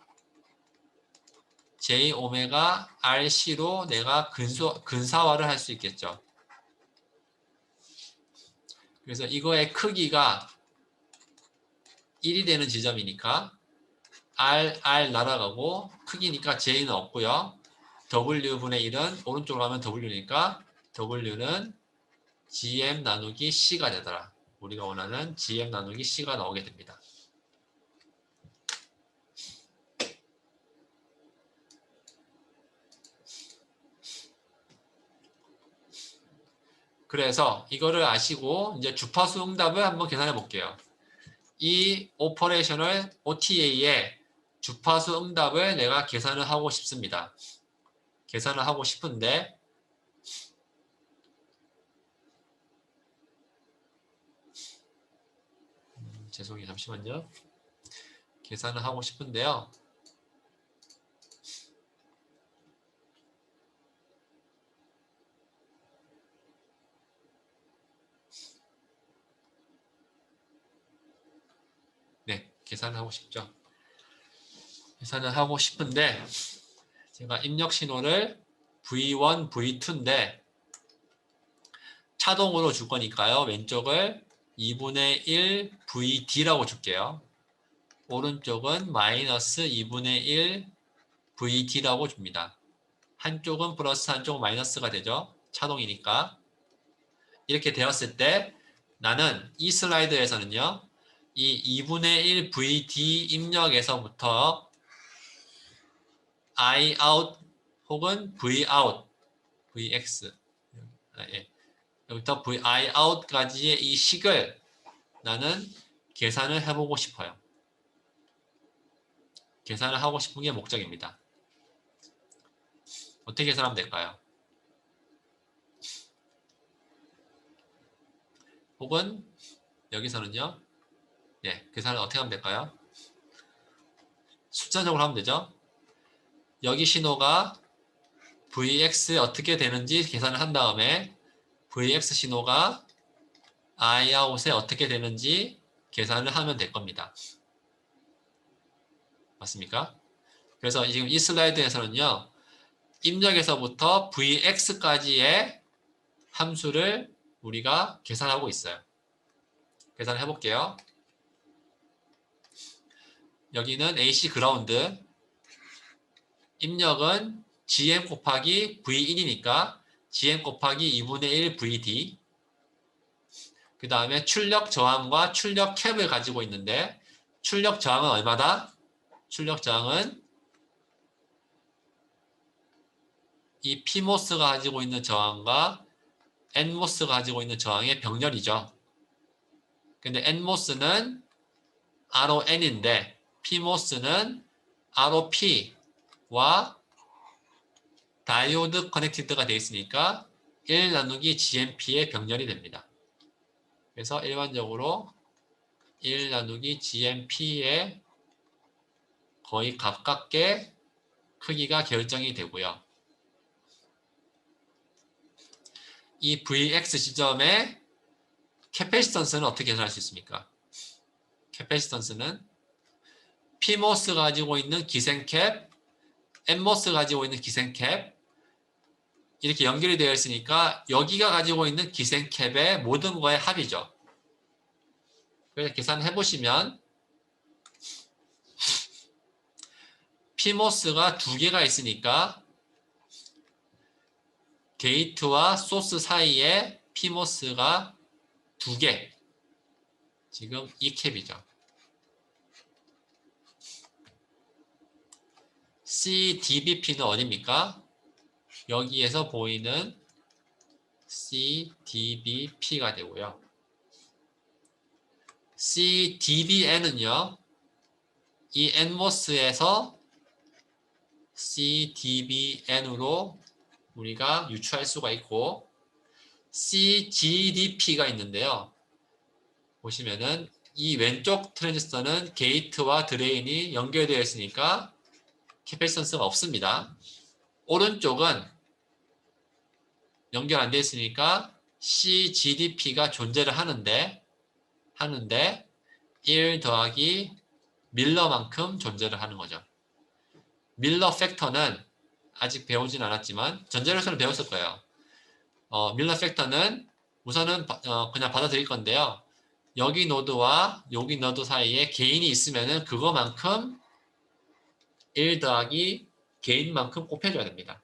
J 오메가 RC로 내가 근사화를 할 수 있겠죠. 그래서 이거의 크기가 1이 되는 지점이니까 R 날아가고 크기니까 J는 없고요. W분의 1은 오른쪽으로 가면 W니까 W는 GM 나누기 C가 되더라. 우리가 원하는 GM 나누기 C가 나오게 됩니다. 그래서 이거를 아시고 이제 주파수 응답을 한번 계산해 볼게요. 이 오퍼레이션을 OTA의 주파수 응답을 내가 계산을 하고 싶습니다. 계산을 하고 싶은데 죄송해요. 잠시만요. 계산을 하고 싶은데요. 네, 계산을 하고 싶죠. 계산을 하고 싶은데 제가 입력 신호를 V1, V2인데 차동으로 줄 거니까요. 왼쪽을 2분의 1 VD라고 줄게요. 오른쪽은 마이너스 2분의 1 VD라고 줍니다. 한쪽은 플러스 한쪽은 마이너스가 되죠. 차동이니까. 이렇게 되었을 때 나는 이 슬라이드에서는요. 이 2분의 1 VD 입력에서부터 I out 혹은 V out, VX 예. 여기부터 I out까지의 이 식을 나는 계산을 해보고 싶어요. 계산을 하고 싶은 게 목적입니다. 어떻게 계산하면 될까요? 혹은 여기서는요. 네, 계산을 어떻게 하면 될까요? 숫자적으로 하면 되죠. 여기 신호가 VX 어떻게 되는지 계산을 한 다음에 VX 신호가 Iout에 어떻게 되는지 계산을 하면 될 겁니다. 맞습니까? 그래서 지금 이 슬라이드에서는요. 입력에서부터 VX까지의 함수를 우리가 계산하고 있어요. 계산을 해볼게요. 여기는 AC 그라운드, 입력은 GM 곱하기 V1이니까 GM 곱하기 2분의 1 VD, 그 다음에 출력 저항과 출력 캡을 가지고 있는데 출력 저항은 얼마다? 출력 저항은 이 PMOS가 가지고 있는 저항과 NMOS가 가지고 있는 저항의 병렬이죠. 근데 NMOS는 RON인데 PMOS는 ROP와 다이오드 커넥티드가 되어 있으니까 1 나누기 GMP의 병렬이 됩니다. 그래서 일반적으로 1 나누기 GMP에 거의 가깝게 크기가 결정이 되고요. 이 VX 지점의 캐패시턴스는 어떻게 계산할 수 있습니까? 캐패시턴스는 PMOS 가지고 있는 기생캡, NMOS 가지고 있는 기생캡 이렇게 연결이 되어 있으니까 여기가 가지고 있는 기생캡의 모든 거의 합이죠. 그래서 계산해 보시면 PMOS가 두 개가 있으니까 게이트와 소스 사이에 PMOS가 두 개. 지금 이 캡이죠. CDBP는 어디입니까? 여기에서 보이는 CDBP가 되고요. CDBN은요. 이 NMOS에서 CDBN으로 우리가 유추할 수가 있고 CGDP가 있는데요. 보시면은 이 왼쪽 트랜지스터는 게이트와 드레인이 연결되어 있으니까 캐패시턴스가 없습니다. 오른쪽은 연결 안 되어 있으니까 CGDP가 존재를 하는데 1 더하기 밀러만큼 존재를 하는 거죠. 밀러 팩터는 아직 배우진 않았지만 전자력에서는 배웠을 거예요. 밀러 팩터는 우선은 그냥 받아들일 건데요. 여기 노드와 여기 노드 사이에 개인이 있으면은 그거만큼 1 더하기 개인만큼 곱해줘야 됩니다.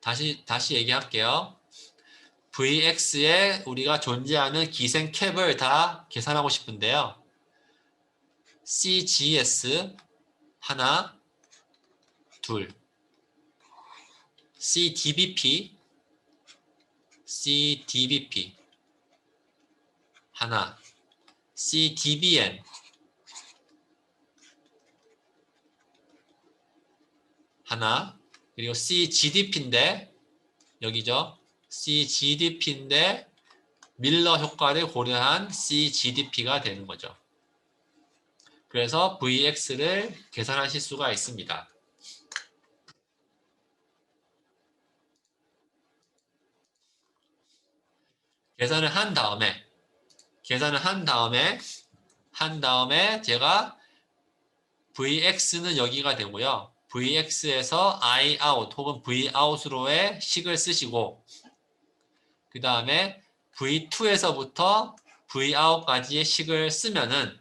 다시 얘기할게요. Vx에 우리가 존재하는 기생 캡을 다 계산하고 싶은데요. CGS 하나, 둘, CDBP 하나, CDBN 하나, 그리고 CGDP인데 여기죠. CGDP인데 밀러 효과를 고려한 CGDP가 되는 거죠. 그래서 Vx를 계산하실 수가 있습니다. 계산을 한 다음에 제가 Vx는 여기가 되고요. Vx에서 I out 혹은 V out으로의 식을 쓰시고 그 다음에 V2에서부터 V out까지의 식을 쓰면은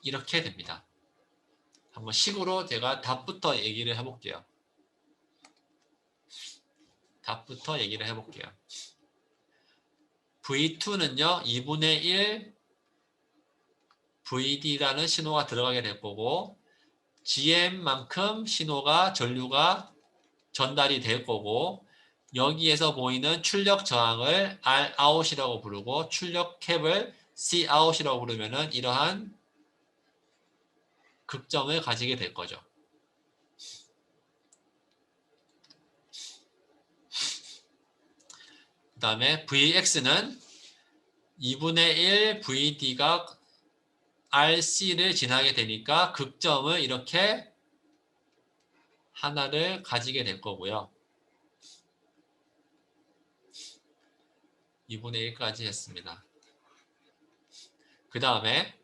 이렇게 됩니다. 한번 식으로 제가 답부터 얘기를 해볼게요. V2는요. 2분의 1 VD라는 신호가 들어가게 될 거고 GM만큼 신호가 전류가 전달이 될 거고 여기에서 보이는 출력 저항을 R out이라고 부르고 출력 캡을 C out이라고 부르면은 이러한 극점을 가지게 될 거죠. 그 다음에 Vx는 2분의 1 VD가 RC를 지나게 되니까 극점을 이렇게 하나를 가지게 될 거고요. 2분의 1까지 했습니다. 그 다음에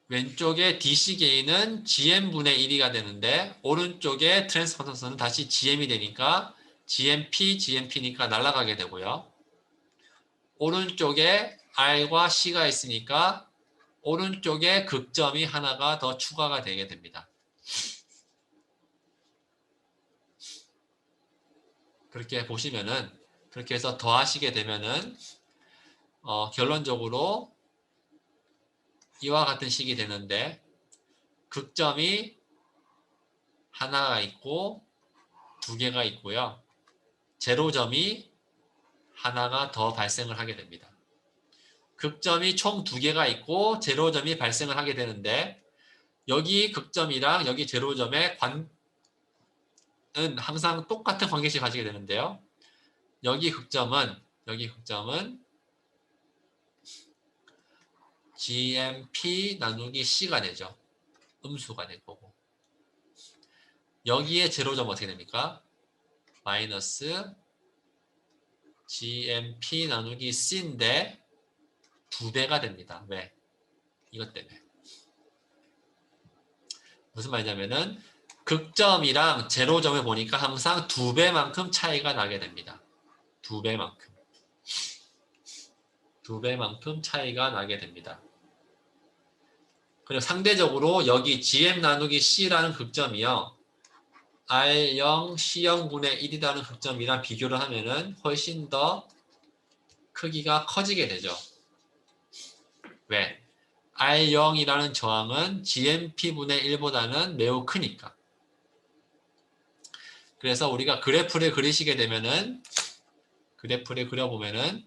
왼쪽에 DC 게인은 GM분의 1이가 되는데 오른쪽에 트랜스컨던스는 다시 GM이 되니까 GMP니까 날아가게 되고요. 오른쪽에 R과 C가 있으니까 오른쪽에 극점이 하나가 더 추가가 되게 됩니다. 그렇게 보시면은 그렇게 해서 더하시게 되면은 결론적으로 이와 같은 식이 되는데 극점이 하나가 있고 두 개가 있고요. 제로점이 하나가 더 발생을 하게 됩니다. 극점이 총 두 개가 있고 제로점이 발생을 하게 되는데 여기 극점이랑 여기 제로점의 관은 항상 똑같은 관계식을 가지게 되는데요. 여기 극점은 GMP 나누기 C가 되죠. 음수가 될 거고. 여기에 제로점 어떻게 됩니까? 마이너스 GMP 나누기 C인데 두 배가 됩니다. 왜? 이것 때문에. 무슨 말이냐면은 극점이랑 제로점을 보니까 항상 두 배만큼 차이가 나게 됩니다. 두 배만큼 차이가 나게 됩니다. 그리고 상대적으로 여기 GM 나누기 C라는 극점이요. R0, C0분의 1이라는 극점이랑 비교를 하면은 훨씬 더 크기가 커지게 되죠. 왜? R0이라는 저항은 GMP분의 1보다는 매우 크니까. 그래서 우리가 그래프를 그리시게 되면은 그래프를 그려보면은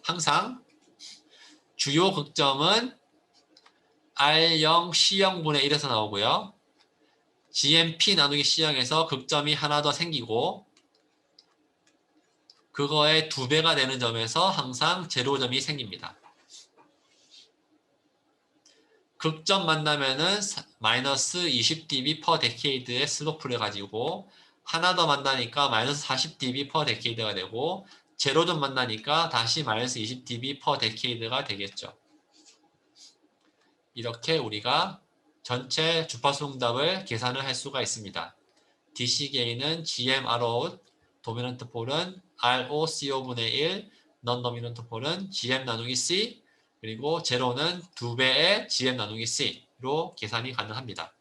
항상 주요 극점은 R0, C0분의 1에서 나오고요. GMP 나누기 C형에서 극점이 하나 더 생기고 그거의 두 배가 되는 점에서 항상 제로점이 생깁니다. 극점 만나면은 마이너스 20dB per decade의 슬로프를 가지고 하나 더 만나니까 마이너스 40dB per decade가 되고 제로점 만나니까 다시 마이너스 20dB per decade가 되겠죠. 이렇게 우리가 전체 주파수 응답을 계산을 할 수가 있습니다. DC 게인은 GM Rout, 도미넌트 폴은 ROCO분의 1, non-dominant 폴은 GM 나누기 C, 그리고 제로는 2배의 GM 나누기 C로 계산이 가능합니다.